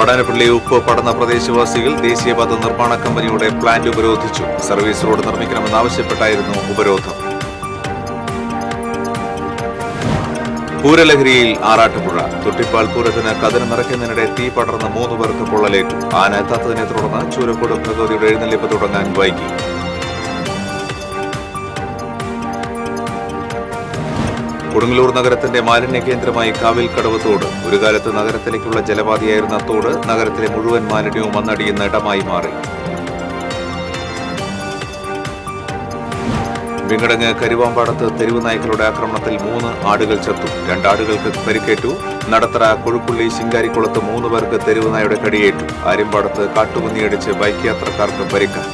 വടാനപ്പള്ളി ഉപ്പ് പടന്ന പ്രദേശവാസികൾ ദേശീയപാത നിർമ്മാണ കമ്പനിയുടെ പ്ലാന്റ് ഉപരോധിച്ചു. സർവീസ് റോഡ് നിർമ്മിക്കണമെന്നാവശ്യപ്പെട്ടായിരുന്നു ഉപരോധം. പൂരലഹരിയിൽ ആറാട്ടുപുഴ. തൊട്ടിപ്പാൽ പൂരത്തിന് കതിന് നിറയ്ക്കുന്നതിനിടെ തീ പടർന്ന് 3 പേർക്ക് പൊള്ളലേറ്റു. ആന എത്താത്തതിനെ തുടർന്ന് ചൂരക്കോട് ഭഗവതിയുടെ എഴുന്നള്ളിപ്പ് തുടങ്ങാൻ വൈകി. കൊടുങ്ങല്ലൂർ നഗരത്തിന്റെ മാലിന്യ കേന്ദ്രമായി കാവിൽക്കടവ് തോട്. ഒരു കാലത്ത് നഗരത്തിലേക്കുള്ള ജലപാതയായിരുന്ന തോട് നഗരത്തിലെ മുഴുവൻ മാലിന്യവും വന്നടിയുന്ന ഇടമായി മാറി. വിങ്ങടങ്ങ് കരുവാമ്പാടത്ത് തെരുവ് നായ്ക്കളുടെ ആക്രമണത്തിൽ 3 ആടുകൾ ചത്തു. 2 ആടുകൾക്ക് പരിക്കേറ്റു. നടത്തറ കൊഴുപ്പുള്ളി ശിങ്കാരിക്കുളത്ത് 3 പേർക്ക് തെരുവ് നായയുടെ കടിയേറ്റു. ആര്യമ്പാടത്ത് കാട്ടുപന്നിയടിച്ച് ബൈക്ക് യാത്രക്കാർക്ക് പരിക്ക്.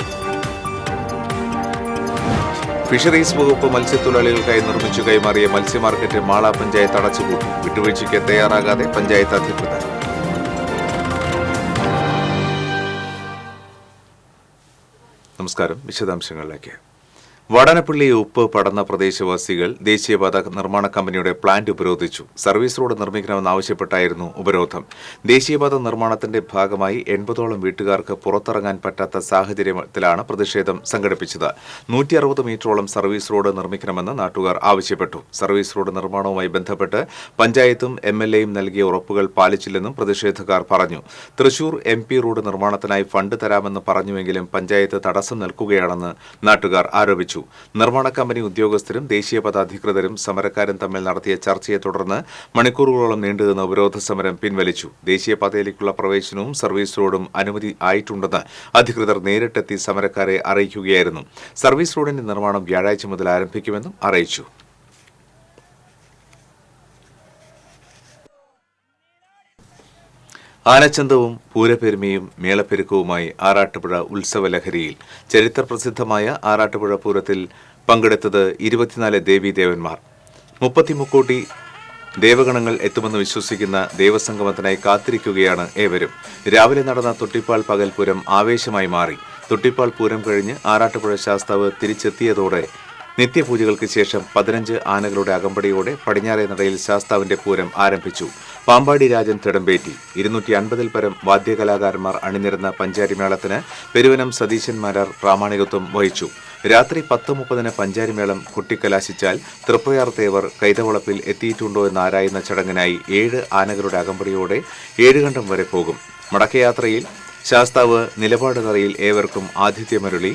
ഫിഷറീസ് വകുപ്പ് മത്സ്യത്തൊഴിലാളികൾക്കായി നിർമ്മിച്ചു കൈമാറിയ മത്സ്യമാർക്കറ്റ് മാള പഞ്ചായത്ത് അടച്ചുപൂട്ടി. വിട്ടുവീഴ്ചയ്ക്ക് തയ്യാറാകാതെ പഞ്ചായത്ത് അധികൃതർ. നമസ്കാരം. വിശദാംശങ്ങളിലേക്ക്. വടാനപ്പള്ളി ഉപ്പ് പടന്ന പ്രദേശവാസികൾ ദേശീയപാത നിർമ്മാണ കമ്പനിയുടെ പ്ലാന്റ് ഉപരോധിച്ചു. സർവീസ് റോഡ് നിർമ്മിക്കണമെന്നാവശ്യപ്പെട്ടായിരുന്നു ഉപരോധം. ദേശീയപാത നിർമ്മാണത്തിന്റെ ഭാഗമായി 80ഓളം വീട്ടുകാർക്ക് പുറത്തിറങ്ങാൻ പറ്റാത്ത സാഹചര്യത്തിലാണ് പ്രതിഷേധം സംഘടിപ്പിച്ചത്. 160 മീറ്ററോളം സർവീസ് റോഡ് നിർമ്മിക്കണമെന്ന് നാട്ടുകാർ ആവശ്യപ്പെട്ടു. സർവീസ് റോഡ് നിർമ്മാണവുമായി ബന്ധപ്പെട്ട് പഞ്ചായത്തും MLAയും നൽകിയ ഉറപ്പുകൾ പാലിച്ചില്ലെന്നും പ്രതിഷേധക്കാർ പറഞ്ഞു. തൃശൂർ MP റോഡ് നിർമ്മാണത്തിനായി ഫണ്ട് തരാമെന്ന് പറഞ്ഞുവെങ്കിലും പഞ്ചായത്ത് തടസ്സം നിൽക്കുകയാണെന്ന് നാട്ടുകാർ ആരോപിച്ചു. നിർമ്മാണ കമ്പനി ഉദ്യോഗസ്ഥരും ദേശീയപാത അധികൃതരും സമരക്കാരും തമ്മിൽ നടത്തിയ ചർച്ചയെ തുടർന്ന് മണിക്കൂറുകളോളം നീണ്ടുനിന്ന ഉപരോധ സമരം പിൻവലിച്ചു. ദേശീയപാതയിലേക്കുള്ള പ്രവേശനവും സർവീസ് റോഡും അനുമതി ആയിട്ടുണ്ടെന്ന് അധികൃതർ നേരിട്ടെത്തി സമരക്കാരെ അറിയിക്കുകയായിരുന്നു. സർവീസ് റോഡിന്റെ നിർമ്മാണം വ്യാഴാഴ്ച മുതൽ ആരംഭിക്കുമെന്നും അറിയിച്ചു. ആനച്ചന്തവും പൂരപ്പെരുമയും മേളപ്പെരുക്കവുമായി ആറാട്ടുപുഴ ഉത്സവലഹരിയിൽ. ചരിത്രപ്രസിദ്ധമായ ആറാട്ടുപുഴ പൂരത്തിൽ പങ്കെടുത്തത് 24 ദേവീദേവന്മാർ. 30 മുക്കോടി ദേവഗണങ്ങൾ എത്തുമെന്ന് വിശ്വസിക്കുന്ന ദേവസംഗമത്തിനായി കാത്തിരിക്കുകയാണ് ഏവരും. രാവിലെ നടന്ന തൊട്ടിപ്പാൽ പകൽപൂരം ആവേശമായി മാറി. തൊട്ടിപ്പാൽ പൂരം കഴിഞ്ഞ് ആറാട്ടുപുഴ ശാസ്താവ് തിരിച്ചെത്തിയതോടെ നിത്യപൂജകൾക്ക് ശേഷം 15 ആനകളുടെ അകമ്പടിയോടെ പടിഞ്ഞാറേ നടയിൽ ശാസ്താവിന്റെ പൂരം ആരംഭിച്ചു. പാമ്പാടി രാജൻ തിടമ്പേറ്റി. 250-ൽ പരം വാദ്യകലാകാരന്മാർ അണിനിരന്ന പഞ്ചാരിമേളത്തിന് പെരുവനം സതീശന്മാരാർ പ്രാമാണികത്വം വഹിച്ചു. രാത്രി 10:30 പഞ്ചാരിമേളം കൊട്ടിക്കലാശിച്ചാൽ തൃപ്രയാർ തേവർ കൈതവളപ്പിൽ എത്തിയിട്ടുണ്ടോ എന്നാരായുന്ന ചടങ്ങിനായി 7 ആനകളുടെ അകമ്പടിയോടെ 7 കണ്ടം വരെ പോകും. മടക്കയാത്രയിൽ ശാസ്താവ് നിലപാട് തറയിൽ ഏവർക്കും ആതിഥ്യമരുളി.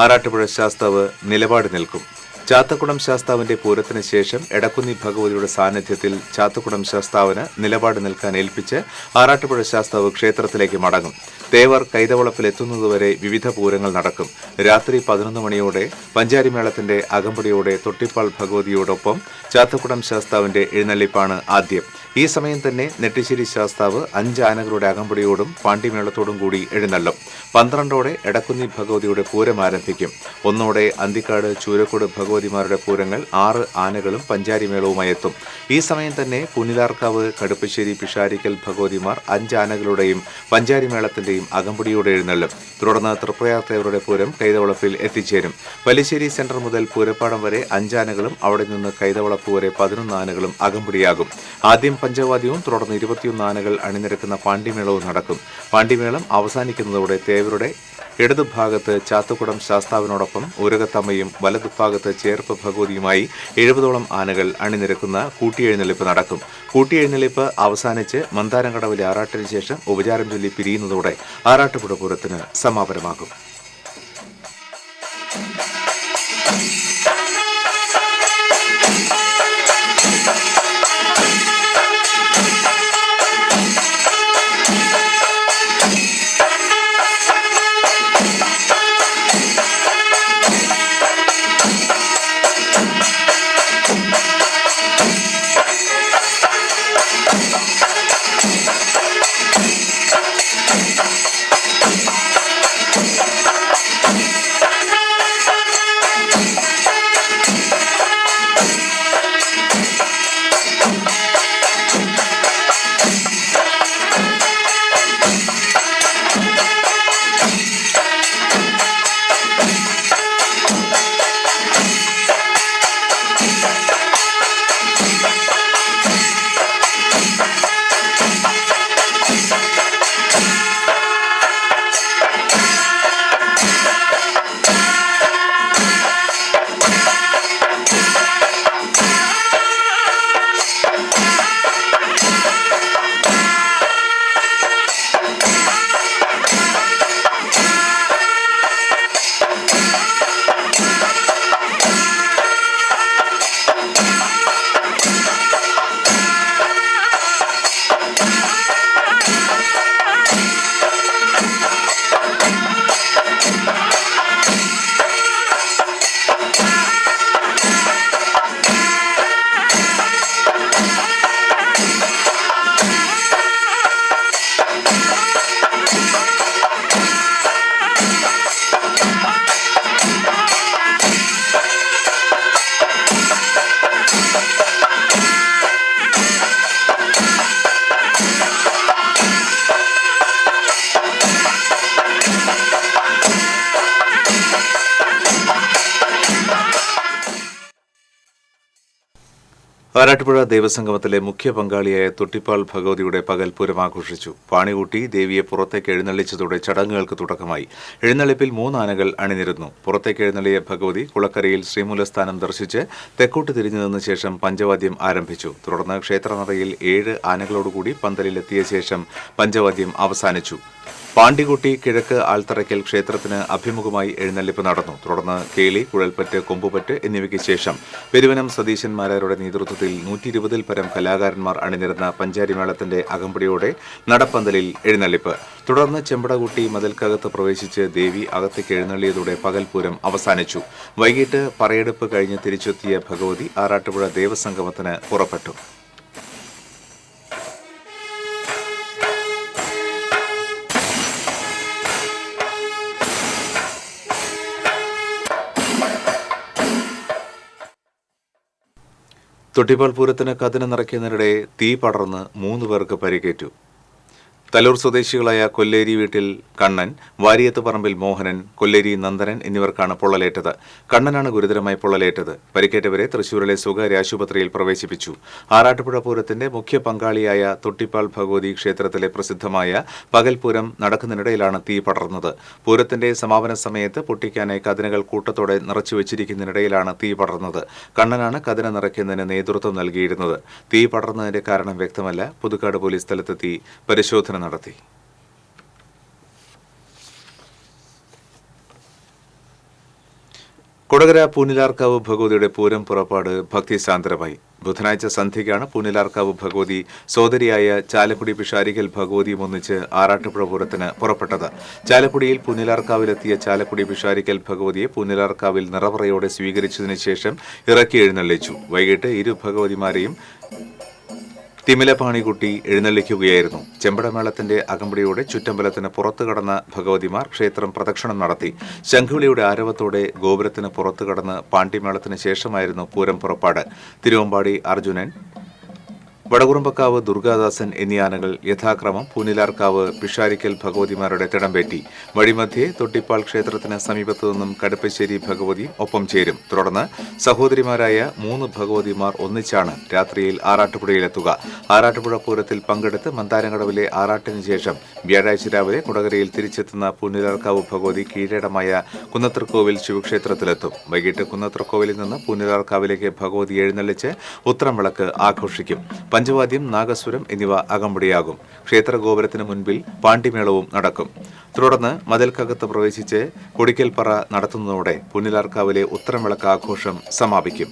ആറാട്ടുപുഴ ശാസ്താവ് നിലപാട് നിൽക്കും. ചാത്തക്കുളം ശാസ്താവിന്റെ പൂരത്തിന് ശേഷം എടക്കുന്നി ഭഗവതിയുടെ സാന്നിധ്യത്തിൽ ചാത്തക്കുളം ശാസ്താവിന് നിലപാട് നിൽക്കാൻ ഏൽപ്പിച്ച് ആറാട്ടുപുഴ ശാസ്താവ് ക്ഷേത്രത്തിലേക്ക് മടങ്ങും. തേവർ കൈതവളപ്പിലെത്തുന്നതുവരെ വിവിധ പൂരങ്ങൾ നടക്കും. രാത്രി 11 മണിയോടെ പഞ്ചാരിമേളത്തിന്റെ അകമ്പടിയോടെ തൊട്ടിപ്പാൽ ഭഗവതിയോടൊപ്പം ചാത്തക്കുളം ശാസ്താവിന്റെ എഴുന്നള്ളിപ്പാണ് ആദ്യം. ഈ സമയം തന്നെ നെട്ടിശ്ശേരി ശാസ്താവ് 5 ആനകളുടെ അകമ്പടിയോടും പാണ്ടിമേളത്തോടും കൂടി എഴുന്നള്ളും. 12ഓടെ എടക്കുന്നി ഭഗവതിയുടെ പൂരം ആരംഭിക്കും. 1ഓടെ അന്തിക്കാട് ചൂരക്കോട് ഭഗവതിമാരുടെ പൂരങ്ങൾ 6 ആനകളും പഞ്ചാരിമേളവുമായി എത്തും. ഈ സമയം തന്നെ പുന്നിലാർക്കാവ് കടുപ്പശ്ശേരി പിഷാരിക്കൽ ഭഗവതിമാർ 5 ആനകളുടെയും പഞ്ചാരിമേളത്തിന്റെയും അകമ്പടിയോടെ എഴുന്നള്ളും. തുടർന്ന് തൃപ്രയാർ തേവരുടെ പൂരം കൈതവളപ്പിൽ എത്തിച്ചേരും. വലിശ്ശേരി സെന്റർ മുതൽ പൂരപ്പാടം വരെ 5 ആനകളും അവിടെ നിന്ന് കൈതവളപ്പ് വരെ 11 ആനകളും അകമ്പടിയാകും. ആദ്യം പഞ്ചവാദ്യവും തുടർന്ന് 21 ആനകൾ അണിനിരക്കുന്ന പാണ്ടിമേളവും നടക്കും. പാണ്ടിമേളം അവസാനിക്കുന്നതോടെ തേവരുടെ ഇടതുഭാഗത്ത് ചാത്തുകുടം ശാസ്താവിനോടൊപ്പം ഊരകത്തമ്മയും വലതുഭാഗത്ത് ചേർപ്പ് ഭഗവതിയുമായി 70ഓളം ആനകൾ അണിനിരക്കുന്ന കൂട്ടിയെഴുന്നള്ളിപ്പ് നടക്കും. കൂട്ടിയെഴുന്നള്ളിപ്പ് അവസാനിച്ച് മന്ദാരംകടവിലെ ആറാട്ടിന് ശേഷം ഉപചാരം ചൊല്ലി പിരിയുന്നതോടെ ആറാട്ടുപുഴ പൂരത്തിന് സമാപനമാകും. ആറാട്ടുപുഴ ദേവസംഗമത്തിലെ മുഖ്യ പങ്കാളിയായ തൊട്ടിപ്പാൾ ഭഗവതിയുടെ പകൽപൂരം ആഘോഷിച്ചു. പാണികൂട്ടി ദേവിയെ പുറത്തേക്ക് എഴുന്നള്ളിച്ചതോടെ ചടങ്ങുകൾക്ക് തുടക്കമായി. എഴുന്നള്ളിപ്പിൽ 3 ആനകൾ അണിനിരുന്നു. പുറത്തേക്ക് എഴുന്നള്ളിയ ഭഗവതി കുളക്കരയിൽ ശ്രീമൂലസ്ഥാനം ദർശിച്ച് തെക്കോട്ട് തിരിഞ്ഞു നിന്ന ശേഷം പഞ്ചവാദ്യം ആരംഭിച്ചു. തുടർന്ന് ക്ഷേത്രനടയിൽ 7 ആനകളോടുകൂടി പന്തലിലെത്തിയ ശേഷം പഞ്ചവാദ്യം അവസാനിച്ചു. പാണ്ടികുട്ടി കിഴക്ക് ആൽത്തറയ്ക്കൽ ക്ഷേത്രത്തിന് അഭിമുഖമായി എഴുന്നള്ളിപ്പ് നടന്നു. തുടർന്ന് കേളി, കുഴൽപ്പറ്റ്, കൊമ്പുപറ്റ് എന്നിവയ്ക്ക് ശേഷം പെരുവനം സതീശന്മാരുടെ നേതൃത്വത്തിൽ 120-ൽ പരം കലാകാരന്മാർ അണിനിരുന്ന പഞ്ചാരിമേളത്തിന്റെ അകമ്പടിയോടെ നടപ്പന്തലിൽ എഴുന്നള്ളിപ്പ്. തുടർന്ന് ചെമ്പടകുട്ടി മതിൽക്കകത്ത് പ്രവേശിച്ച് ദേവി അകത്തേക്ക് എഴുന്നള്ളിയതോടെ പകൽപൂരം അവസാനിച്ചു. വൈകിട്ട് പറയെടുപ്പ് കഴിഞ്ഞ് തിരിച്ചെത്തിയ ഭഗവതി ആറാട്ടുപുഴ ദേവസംഗമത്തിന് പുറപ്പെട്ടു. തൊട്ടിപ്പാൾ പൂരത്തിന് കതിന നിറയ്ക്കുന്നതിനിടെ തീ പടർന്ന് 3 പേർക്ക് പരിക്കേറ്റു. തലൂർ സ്വദേശികളായ കൊല്ലേരി വീട്ടിൽ കണ്ണൻ, വാരിയത്ത് പറമ്പിൽ മോഹനൻ, കൊല്ലേരി നന്ദനൻ എന്നിവർക്കാണ് പൊള്ളലേറ്റത്. കണ്ണനാണ് ഗുരുതരമായി പൊള്ളലേറ്റത്. പരിക്കേറ്റവരെ തൃശൂരിലെ സ്വകാര്യ ആശുപത്രിയിൽ പ്രവേശിപ്പിച്ചു. ആറാട്ടുപുഴ പൂരത്തിന്റെ മുഖ്യ പങ്കാളിയായ തൊട്ടിപ്പാൾ ഭഗവതി ക്ഷേത്രത്തിലെ പ്രസിദ്ധമായ പകൽപൂരം നടക്കുന്നതിനിടയിലാണ് തീ പടർന്നത്. പൂരത്തിന്റെ സമാപന സമയത്ത് പൊട്ടിക്കാനായി കതിനകൾ കൂട്ടത്തോടെ നിറച്ചുവെച്ചിരിക്കുന്നതിനിടയിലാണ് തീ പടർന്നത്. കണ്ണനാണ് കതിന നിറയ്ക്കുന്നതിന് നേതൃത്വം നൽകിയിരുന്നത്. തീ പടർന്നതിന്റെ കാരണം വ്യക്തമല്ല. പുതുക്കാട് പോലീസ് സ്ഥലത്തെത്തി പരിശോധന നടത്തി. കൊടകര പൂനിലാർക്കാവ് ഭഗവതിയുടെ പൂരം പുറപ്പാട് ഭക്തിസാന്ദ്രമായി. ബുധനാഴ്ച സന്ധ്യയ്ക്കാണ് പൂനിലാർക്കാവ് ഭഗവതി സോദരിയായ ചാലക്കുടി പിഷാരിക്കൽ ഭഗവതിയും ഒന്നിച്ച് ആറാട്ടുപുഴ പൂരത്തിന് പുറപ്പെട്ടത്. ചാലക്കുടിയിൽ പൂനിലാർക്കാവിലെത്തിയ ചാലക്കുടി പിഷാരിക്കൽ ഭഗവതിയെ പൂനിലാർക്കാവിൽ നിറവറയോടെ സ്വീകരിച്ചതിനു ശേഷം ഇറക്കി എഴുന്നള്ളിച്ചു. വൈകിട്ട് 2 ഭഗവതിമാരെയും തിമിലപാണികുട്ടി എഴുന്നള്ളിക്കുകയായിരുന്നു. ചെമ്പടമേളത്തിന്റെ അകമ്പടിയോടെ ചുറ്റമ്പലത്തിന് പുറത്തു കടന്ന ഭഗവതിമാർ ക്ഷേത്രം പ്രദക്ഷിണം നടത്തി. ശംഖുവിളിയുടെ ആരവത്തോടെ ഗോപുരത്തിന് പുറത്തു കടന്ന് പാണ്ടിമേളത്തിന് ശേഷമായിരുന്നു പൂരം പുറപ്പാട്. തിരുവമ്പാടി അർജുനൻ, വടകുറുമ്പക്കാവ് ദുർഗാദാസൻ എന്നീ ആനകൾ യഥാക്രമം പൂനിലാർക്കാവ് പിഷാരിക്കൽ ഭഗവതിമാരുടെ തിടമ്പേറ്റി. വഴിമധ്യേ തൊട്ടിപ്പാൾ ക്ഷേത്രത്തിന് സമീപത്തു നിന്നും കടുപ്പശ്ശേരി ഭഗവതി ഒപ്പം ചേരും. തുടർന്ന് സഹോദരിമാരായ 3 ഭഗവതിമാർ ഒന്നിച്ചാണ് രാത്രിയിൽ ആറാട്ടുപുഴയിലെത്തുക. ആറാട്ടുപുഴ പൂരത്തിൽ പങ്കെടുത്ത് മന്ദാരങ്കടവിലെ ആറാട്ടിന് ശേഷം വ്യാഴാഴ്ച രാവിലെ കൊടകരയിൽ തിരിച്ചെത്തുന്ന പൂനിലാർക്കാവ് ഭഗവതി കീഴടമായ കുന്നത്തൃക്കോവിൽ ശിവക്ഷേത്രത്തിലെത്തും. വൈകിട്ട് കുന്നത്തൃക്കോവിലിൽ നിന്ന് പൂനിലാർക്കാവിലേക്ക് ഭഗവതി എഴുന്നള്ളിച്ച് ഉത്രം വിളക്ക് ആഘോഷിക്കും. പഞ്ചവാദ്യം, നാഗസ്വരം എന്നിവ അകമ്പടിയാകും. ക്ഷേത്ര ഗോപുരത്തിന് മുൻപിൽ പാണ്ടിമേളവും നടക്കും. തുടർന്ന് മതിൽക്കകത്ത് പ്രവേശിച്ച് കൊടിക്കൽപ്പറ നടത്തുന്നതോടെ പൂനിലാർക്കാവിലെ ഉത്തരം വിളക്ക് ആഘോഷം സമാപിക്കും.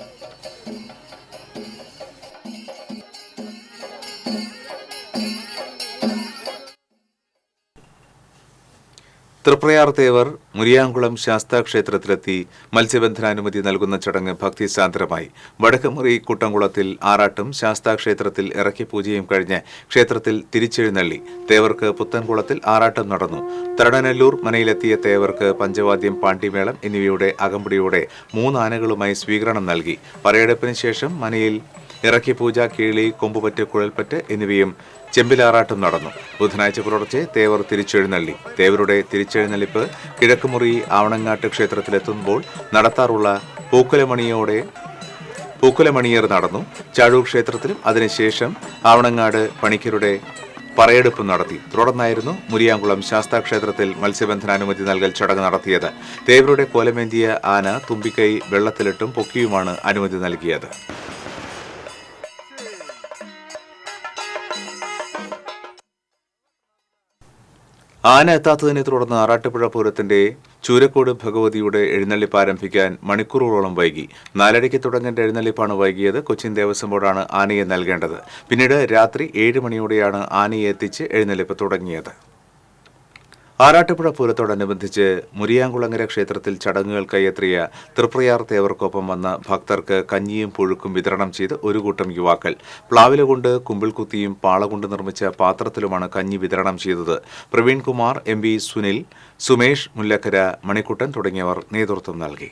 തൃപ്രയാർ തേവർ മുരിയാങ്കുളം ശാസ്താക്ഷേത്രത്തിലെത്തി മത്സ്യബന്ധനാനുമതി നൽകുന്ന ചടങ്ങ് ഭക്തിസാന്ദ്രമായി. വടക്കുമുറി കുട്ടംകുളത്തിൽ ആറാട്ടും ശാസ്താക്ഷേത്രത്തിൽ ഇറക്കി പൂജയും കഴിഞ്ഞ് ക്ഷേത്രത്തിൽ തിരിച്ചെഴുന്നള്ളി. തേവർക്ക് പുത്തൻകുളത്തിൽ ആറാട്ടും നടന്നു. തരണനെല്ലൂർ മനയിലെത്തിയ തേവർക്ക് പഞ്ചവാദ്യം, പാണ്ടിമേളം എന്നിവയുടെ അകമ്പടിയോടെ 3 ആനകളുമായി സ്വീകരണം നൽകി. പറയെടുപ്പിന് ശേഷം മനയിൽ ഇറക്കി പൂജ, കീളി, കൊമ്പുപറ്റ്, കുഴൽപ്പറ്റ് എന്നിവയും ചെമ്പിലാറാട്ടും നടന്നു. ബുധനാഴ്ച പുലർച്ചെ തേവർ തിരിച്ചെഴുന്നള്ളി. തേവരുടെ തിരിച്ചെഴുന്നള്ളിപ്പ് കിഴക്കുമുറി ആവണങ്ങാട്ട് ക്ഷേത്രത്തിലെത്തുമ്പോൾ നടത്താറുള്ള പൂക്കുലമണിയേർ നടന്നു. ചാഴൂർ ക്ഷേത്രത്തിലും അതിനുശേഷം ആവണങ്ങാട് പണിക്കരുടെ പറയെടുപ്പ് നടത്തി. തുടർന്നായിരുന്നു മുരിയാങ്കുളം ശാസ്താക്ഷേത്രത്തിൽ മത്സ്യബന്ധനാനുമതി നൽകൽ ചടങ്ങ് നടത്തിയത്. തേവരുടെ കോലമേന്തിയ ആന തുമ്പിക്കൈ വെള്ളത്തിലിട്ടും പൊക്കിയുമാണ് അനുമതി നൽകിയത്. ആന എത്താത്തതിനെ തുടർന്ന് ആറാട്ടുപുഴ പൂരത്തിന്റെ ചൂരക്കോട് ഭഗവതിയുടെ എഴുന്നള്ളിപ്പ് ആരംഭിക്കാൻ മണിക്കൂറുകളോളം വൈകി. 4:30 തുടങ്ങേണ്ട എഴുന്നള്ളിപ്പാണ് വൈകിയത്. കൊച്ചിൻ ദേവസ്വം ബോർഡാണ് ആനയെ നൽകേണ്ടത്. പിന്നീട് രാത്രി 7 മണിയോടെയാണ് ആനയെ എത്തിച്ച് എഴുന്നള്ളിപ്പ് തുടങ്ങിയത്. ആറാട്ടുപുഴ പൂരത്തോടനുബന്ധിച്ച് മുരിയാങ്കുളങ്ങര ക്ഷേത്രത്തിൽ ചടങ്ങുകൾക്കായി എത്തിയ തൃപ്രയാർ തേവർക്കൊപ്പം വന്ന ഭക്തർക്ക് കഞ്ഞിയും പുഴുക്കും വിതരണം ചെയ്ത് ഒരു കൂട്ടം യുവാക്കൾ. പ്ലാവില കൊണ്ട് കുമ്പിൾ കുത്തിയും പാള കൊണ്ട് നിർമ്മിച്ച പാത്രത്തിലുമാണ് കഞ്ഞി വിതരണം ചെയ്തത്. പ്രവീൺകുമാർ, MP സുനിൽ, സുമേഷ് മുല്ലക്കര, മണിക്കുട്ടൻ തുടങ്ങിയവർ നേതൃത്വം നൽകി.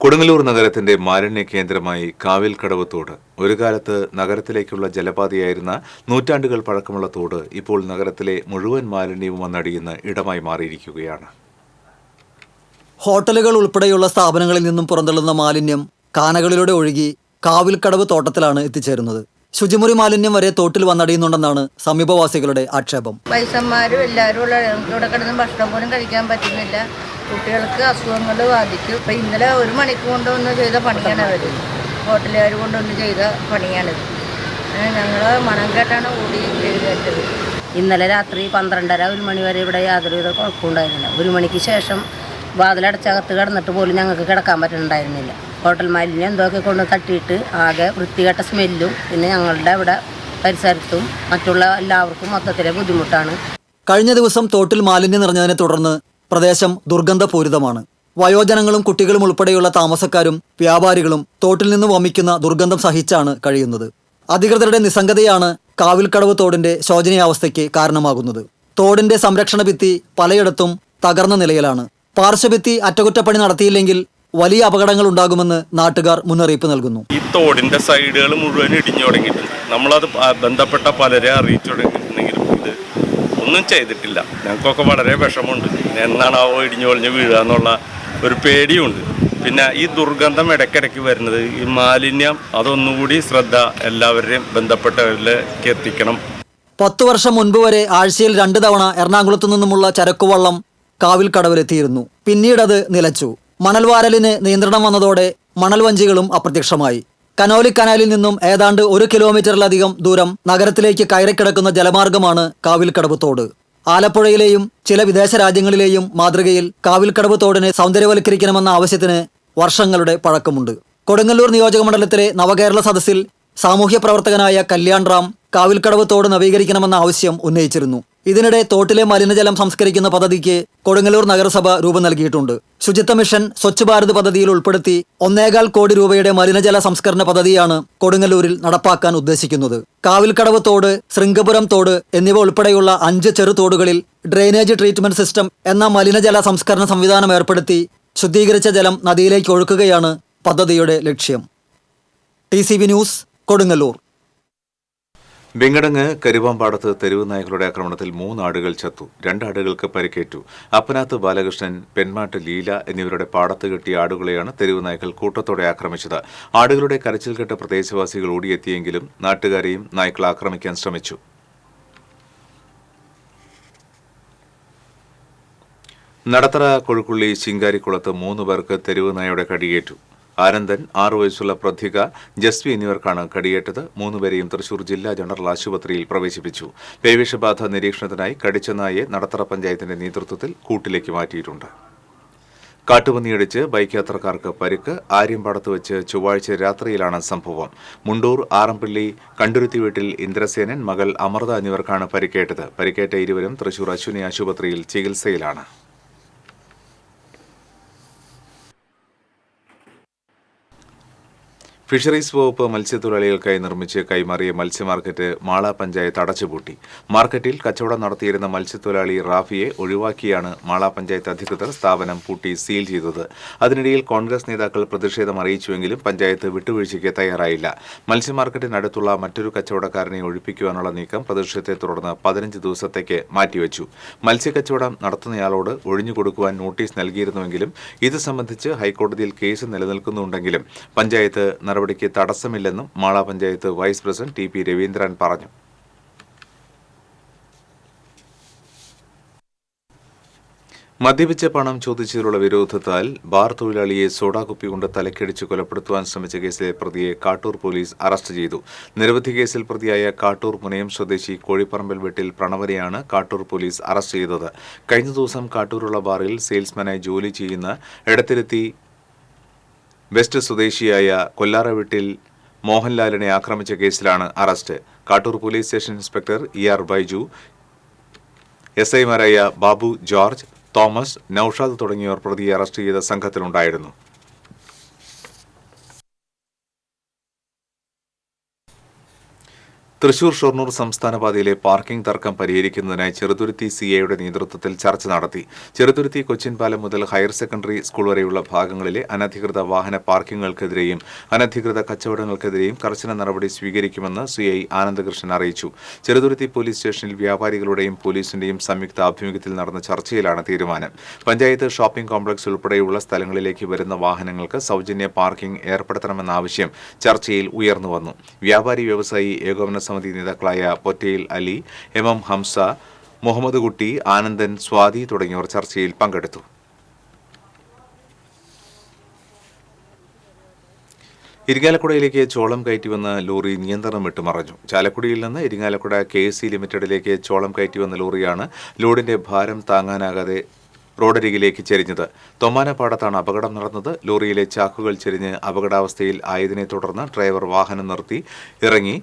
കൊടുങ്ങല്ലൂർ നഗരത്തിന്റെ മാലിന്യ കേന്ദ്രമായി കാവിൽക്കടവ് തോട്. ഒരു കാലത്ത് നഗരത്തിലേക്കുള്ള ജലപാതയായിരുന്ന നൂറ്റാണ്ടുകൾ പഴക്കമുള്ള തോട് ഇപ്പോൾ നഗരത്തിലെ മുഴുവൻ മാലിന്യവും വന്നടിയുന്ന ഇടമായി മാറിയിരിക്കുകയാണ്. ഹോട്ടലുകൾ ഉൾപ്പെടെയുള്ള സ്ഥാപനങ്ങളിൽ നിന്നും പുറന്തള്ളുന്ന മാലിന്യം കാനകളിലൂടെ ഒഴുകി കാവിൽക്കടവ് തോട്ടത്തിലാണ് എത്തിച്ചേരുന്നത്. ശുചിമുറി മാലിന്യം വരെ തോട്ടിൽ വന്നടിയുന്നുണ്ടെന്നാണ് സമീപവാസികളുടെ ആക്ഷേപം. വയസ്സന്മാരും എല്ലാവരും ഇവിടെ കിടന്ന് ഭക്ഷണം പോലും കഴിക്കാൻ പറ്റുന്നില്ല. കുട്ടികൾക്ക് അസുഖങ്ങൾ ബാധിക്കും. ഇപ്പം ഇന്നലെ 1 മണിക്ക് കൊണ്ടുവന്ന് ചെയ്ത പണിയാണ് അവർ, ഹോട്ടലുകാർ കൊണ്ടുവന്ന് ചെയ്ത പണിയാണിത്. ഞങ്ങൾ മണം കേട്ടാണ് ഓടി എഴുന്നേറ്റത്. ഇന്നലെ രാത്രി 12:30 1 മണി വരെ ഇവിടെ യാതൊരുവിധ കുഴപ്പമുണ്ടായിരുന്നില്ല. 1 മണിക്ക് ശേഷം വാതിലടച്ചകത്ത് കിടന്നിട്ട് പോലും ഞങ്ങൾക്ക് കിടക്കാൻ പറ്റുന്നുണ്ടായിരുന്നില്ല. ഹോട്ടൽ മാലിന്യം എന്തൊക്കെ കൊണ്ട് തട്ടിയിട്ട് ആകെ വൃത്തികെട്ട സ്മെല്ലും, പിന്നെ ഞങ്ങളുടെ ഇവിടെ പരിസരത്തും മറ്റുള്ള എല്ലാവർക്കും മൊത്തത്തിലെ ബുദ്ധിമുട്ടാണ്. കഴിഞ്ഞ ദിവസം തോട്ടിൽ മാലിന്യം നിറഞ്ഞതിനെ തുടർന്ന് പ്രദേശം ദുർഗന്ധപൂരിതമാണ്. വയോജനങ്ങളും കുട്ടികളും ഉൾപ്പെടെയുള്ള താമസക്കാരും വ്യാപാരികളും തോട്ടിൽ നിന്ന് വമിക്കുന്ന ദുർഗന്ധം സഹിച്ചാണ് കഴിയുന്നത്. അധികൃതരുടെ നിസ്സംഗതയാണ് കാവിൽക്കടവ് തോടിന്റെ ശോചനീയാവസ്ഥയ്ക്ക് കാരണമാകുന്നത്. തോടിന്റെ സംരക്ഷണ ഭിത്തി പലയിടത്തും തകർന്ന നിലയിലാണ്. പാർശ്വഭിത്തി അറ്റകുറ്റപ്പണി നടത്തിയില്ലെങ്കിൽ വലിയ അപകടങ്ങൾ ഉണ്ടാകുമെന്ന് നാട്ടുകാർ മുന്നറിയിപ്പ് നൽകുന്നു. ഈ തോടിന്റെ സൈഡുകൾ മുഴുവൻ ഇടിഞ്ഞു തുടങ്ങിയിട്ടുണ്ട്. നമ്മളത് ബന്ധപ്പെട്ട പലരെ അറിയിച്ചു തുടങ്ങിയിട്ടുണ്ടെങ്കിലും ഇത് ഒന്നും ചെയ്തിട്ടില്ല. ഞങ്ങൾക്കൊക്കെ വളരെ വിഷമമുണ്ട്. എന്നാണാവോ ഇടിഞ്ഞു പൊളിഞ്ഞ് വീഴുക എന്നുള്ള ഒരു പേടിയുണ്ട്. പിന്നെ ഈ ദുർഗന്ധം ഇടയ്ക്കിടയ്ക്ക് വരുന്നത്, ഈ മാലിന്യം, അതൊന്നുകൂടി ശ്രദ്ധ എല്ലാവരെയും ബന്ധപ്പെട്ടവരിലേക്ക് എത്തിക്കണം. 10 വർഷം മുൻപ് വരെ ആഴ്ചയിൽ 2 തവണ എറണാകുളത്തു നിന്നുമുള്ള ചരക്കുവള്ളം കാവിൽക്കടവിലെത്തിയിരുന്നു. പിന്നീടത് നിലച്ചു. മണൽവാരലിന് നിയന്ത്രണം വന്നതോടെ മണൽ വഞ്ചികളും അപ്രത്യക്ഷമായി. കനോലി കനാലിൽ നിന്നും ഏതാണ്ട് 1 കിലോമീറ്ററിലധികം ദൂരം നഗരത്തിലേക്ക് കയറിക്കിടക്കുന്ന ജലമാർഗമാണ് കാവിൽക്കടവ് തോട്. ആലപ്പുഴയിലെയും ചില വിദേശ രാജ്യങ്ങളിലെയും മാതൃകയിൽ കാവിൽക്കടവ് തോടിനെ സൗന്ദര്യവൽക്കരിക്കണമെന്ന ആവശ്യത്തിന് വർഷങ്ങളുടെ പഴക്കമുണ്ട്. കൊടുങ്ങല്ലൂർ നിയോജകമണ്ഡലത്തിലെ നവകേരള സദസ്സിൽ സാമൂഹ്യ പ്രവർത്തകനായ കല്യാൺ റാം കാവിൽക്കടവ് തോട് നവീകരിക്കണമെന്ന ആവശ്യം ഉന്നയിച്ചിരുന്നു. ഇതിനിടെ തോട്ടിലെ മലിനജലം സംസ്കരിക്കുന്ന പദ്ധതിക്ക് കൊടുങ്ങല്ലൂർ നഗരസഭ രൂപം നൽകിയിട്ടുണ്ട്. ശുചിത്വ മിഷൻ സ്വച്ഛ് ഭാരത് പദ്ധതിയിൽ ഉൾപ്പെടുത്തി 1.25 കോടി രൂപയുടെ മലിനജല സംസ്കരണ പദ്ധതിയാണ് കൊടുങ്ങല്ലൂരിൽ നടപ്പാക്കാൻ ഉദ്ദേശിക്കുന്നത്. കാവിൽക്കടവ് തോട്, ശൃംഗപുരം തോട് എന്നിവ ഉൾപ്പെടെയുള്ള 5 ചെറു തോടുകളിൽ ഡ്രെയിനേജ് ട്രീറ്റ്മെന്റ് സിസ്റ്റം എന്ന മലിനജല സംസ്കരണ സംവിധാനം ഏർപ്പെടുത്തി ശുദ്ധീകരിച്ച ജലം നദിയിലേക്ക് ഒഴുക്കുകയാണ് പദ്ധതിയുടെ ലക്ഷ്യം. TCV news, Kodungallur. വെങ്ങടങ്ങ് കരുവാമ്പാടത്ത് തെരുവ് നായ്ക്കളുടെ ആക്രമണത്തിൽ 3 ആടുകൾ ചത്തു. 2 ആടുകൾക്ക് പരിക്കേറ്റു. അപ്പനാത്ത് ബാലകൃഷ്ണൻ, പെൺമാട്ട് ലീല എന്നിവരുടെ പാടത്ത് കെട്ടിയ ആടുകളെയാണ് തെരുവ് നായ്ക്കൾ കൂട്ടത്തോടെ ആക്രമിച്ചത്. ആടുകളുടെ കരച്ചിൽ കേട്ട് പ്രദേശവാസികൾ ഓടിയെത്തിയെങ്കിലും നാട്ടുകാരെയും നായ്ക്കൾ ആക്രമിക്കാൻ ശ്രമിച്ചു. നടത്തറ കൊഴുക്കുള്ളി ശിങ്കാരിക്കുളത്ത് 3 പേർക്ക് തെരുവ് നായയുടെ കടിയേറ്റു. ആനന്ദൻ, 6 വയസ്സുള്ള പ്രതിക, ജസ്വി എന്നിവർക്കാണ് കടിയേറ്റത്. 3 പേരെയും തൃശൂർ ജില്ലാ ജനറൽ ആശുപത്രിയിൽ പ്രവേശിപ്പിച്ചു. പേവിഷബാധ നിരീക്ഷണത്തിനായി കടിച്ച നായയെ നടത്തറ പഞ്ചായത്തിന്റെ നേതൃത്വത്തിൽ കൂട്ടിലേക്ക് മാറ്റിയിട്ടുണ്ട്. കാട്ടുപന്നിയടിച്ച് ബൈക്ക് യാത്രക്കാർക്ക് പരിക്ക്. ആര്യമ്പാടത്ത് വെച്ച് ചൊവ്വാഴ്ച രാത്രിയിലാണ് സംഭവം. മുണ്ടൂർ ആറമ്പള്ളി കണ്ടുരുത്തി വീട്ടിൽ ഇന്ദ്രസേനൻ, മകൾ അമൃത എന്നിവർക്കാണ് പരിക്കേറ്റത്. പരിക്കേറ്റ ഇരുവരും തൃശൂർ അശ്വിനി ആശുപത്രിയിൽ ചികിത്സയിലാണ്. ഫിഷറീസ് വകുപ്പ് മത്സ്യത്തൊഴിലാളികൾക്കായി നിർമ്മിച്ച് കൈമാറിയ മത്സ്യമാർക്കറ്റ് മാള പഞ്ചായത്ത് അടച്ചുപൂട്ടി. മാർക്കറ്റിൽ കച്ചവടം നടത്തിയിരുന്ന മത്സ്യത്തൊഴിലാളി റാഫിയെ ഒഴിവാക്കിയാണ് മാള പഞ്ചായത്ത് അധികൃതർ സ്ഥാപനം പൂട്ടി സീൽ ചെയ്തത്. അതിനിടയിൽ കോൺഗ്രസ് നേതാക്കൾ പ്രതിഷേധം അറിയിച്ചുവെങ്കിലും പഞ്ചായത്ത് വിട്ടുവീഴ്ചയ്ക്ക് തയ്യാറായില്ല. മത്സ്യമാർക്കറ്റിനടുത്തുള്ള മറ്റൊരു കച്ചവടക്കാരനെ ഒഴിപ്പിക്കുവാനുള്ള നീക്കം പ്രതിഷേധത്തെ തുടർന്ന് 15 ദിവസത്തേക്ക് മാറ്റിവെച്ചു. മത്സ്യക്കച്ചവടം നടത്തുന്നയാളോട് ഒഴിഞ്ഞുകൊടുക്കുവാൻ നോട്ടീസ് നൽകിയിരുന്നുവെങ്കിലും ഇത് സംബന്ധിച്ച് ഹൈക്കോടതിയിൽ കേസ് നിലനിൽക്കുന്നുണ്ടെങ്കിലും പഞ്ചായത്ത് നടപടിക്ക് തടസ്സമില്ലെന്നും Mala panchayat vice president TP Raveendran പറഞ്ഞു. മദ്യപിച്ച പണം ചോദിച്ചതിലുള്ള വിരോധത്താൽ ബാർ തൊഴിലാളിയെ സോഡാ കുപ്പി കൊണ്ട് തലക്കടിച്ച് കൊലപ്പെടുത്തുവാൻ ശ്രമിച്ച കേസിലെ പ്രതിയെ കാട്ടൂർ പോലീസ് അറസ്റ്റ് ചെയ്തു. നിരവധി കേസിൽ പ്രതിയായ കാട്ടൂർ മുനയം സ്വദേശി കോഴിപ്പറമ്പൽ വീട്ടിൽ പ്രണവനെയാണ് കാട്ടൂർ പോലീസ് അറസ്റ്റ് ചെയ്തത്. കഴിഞ്ഞ ദിവസം കാട്ടൂരുള്ള ബാറിൽ സെയിൽസ്മാനായി ജോലി ചെയ്യുന്ന എടത്തിരുത്തി വെസ്റ്റ് സ്വദേശിയായ കൊല്ലാറ വീട്ടിൽ മോഹൻലാലിനെ ആക്രമിച്ച കേസിലാണ് arrest. Kattoor police station inspector ER Baiju, SIമാരായ ബാബു ജോർജ്, തോമസ്, നൌഷാദ് തുടങ്ങിയവർ പ്രതിയെ അറസ്റ്റ് ചെയ്ത സംഘത്തിലുണ്ടായിരുന്നു. തൃശൂർ ഷൊർണൂർ സംസ്ഥാന പാതയിലെ പാർക്കിംഗ് തർക്കം പരിഹരിക്കുന്നതിനായി ചെറുതുരുത്തി സിഐയുടെ നേതൃത്വത്തിൽ ചർച്ച നടത്തി. ചെറുതുരുത്തി കൊച്ചിൻ പാലം മുതൽ ഹയർ സെക്കൻഡറി സ്കൂൾ വരെയുള്ള ഭാഗങ്ങളിലെ അനധികൃത വാഹന പാർക്കിങ്ങുകൾക്കെതിരെയും അനധികൃത കച്ചവടങ്ങൾക്കെതിരെയും കർശന നടപടി സ്വീകരിക്കുമെന്ന് സിഐ ആനന്ദകൃഷ്ണൻ അറിയിച്ചു. ചെറുതുരുത്തി പോലീസ് സ്റ്റേഷനിൽ വ്യാപാരികളുടെയും പോലീസിന്റെയും സംയുക്ത ആഭിമുഖ്യത്തിൽ നടന്ന ചർച്ചയിലാണ് തീരുമാനം. പഞ്ചായത്ത് ഷോപ്പിംഗ് കോംപ്ലക്സ് ഉൾപ്പെടെയുള്ള സ്ഥലങ്ങളിലേക്ക് വരുന്ന വാഹനങ്ങൾക്ക് സൗജന്യ പാർക്കിംഗ് ഏർപ്പെടുത്തണമെന്ന ആവശ്യം ചർച്ചയിൽ ഉയർന്നുവന്നു. വ്യാപാരി വ്യവസായി ഏകോപന സമിതി നേതാക്കളായ പൊറ്റയിൽ അലി, എം ഹംസ, മുഹമ്മദ് കുട്ടി, ആനന്ദൻ, സ്വാതി തുടങ്ങിയവർ ചർച്ചയിൽ പങ്കെടുത്തു. ഇരിങ്ങാലക്കുടയിലേക്ക് ചോളം കയറ്റിവന്ന ലോറി നിയന്ത്രണം വിട്ടുമറഞ്ഞു. ചാലക്കുടിയിൽ നിന്ന് ഇരിങ്ങാലക്കുട KSC ലിമിറ്റഡിലേക്ക് ചോളം കയറ്റിവന്ന ലോറിയാണ് ലോഡിന്റെ ഭാരം താങ്ങാനാകാതെ റോഡരികിലേക്ക് ചെരിഞ്ഞത്. തൊമ്മാനപ്പാടത്താണ് അപകടം നടന്നത്. ലോറിയിലെ ചാക്കുകൾ ചെരിഞ്ഞ് അപകടാവസ്ഥയിൽ ആയതിനെ തുടർന്ന് ഡ്രൈവർ വാഹനം നിർത്തി ഇറങ്ങി.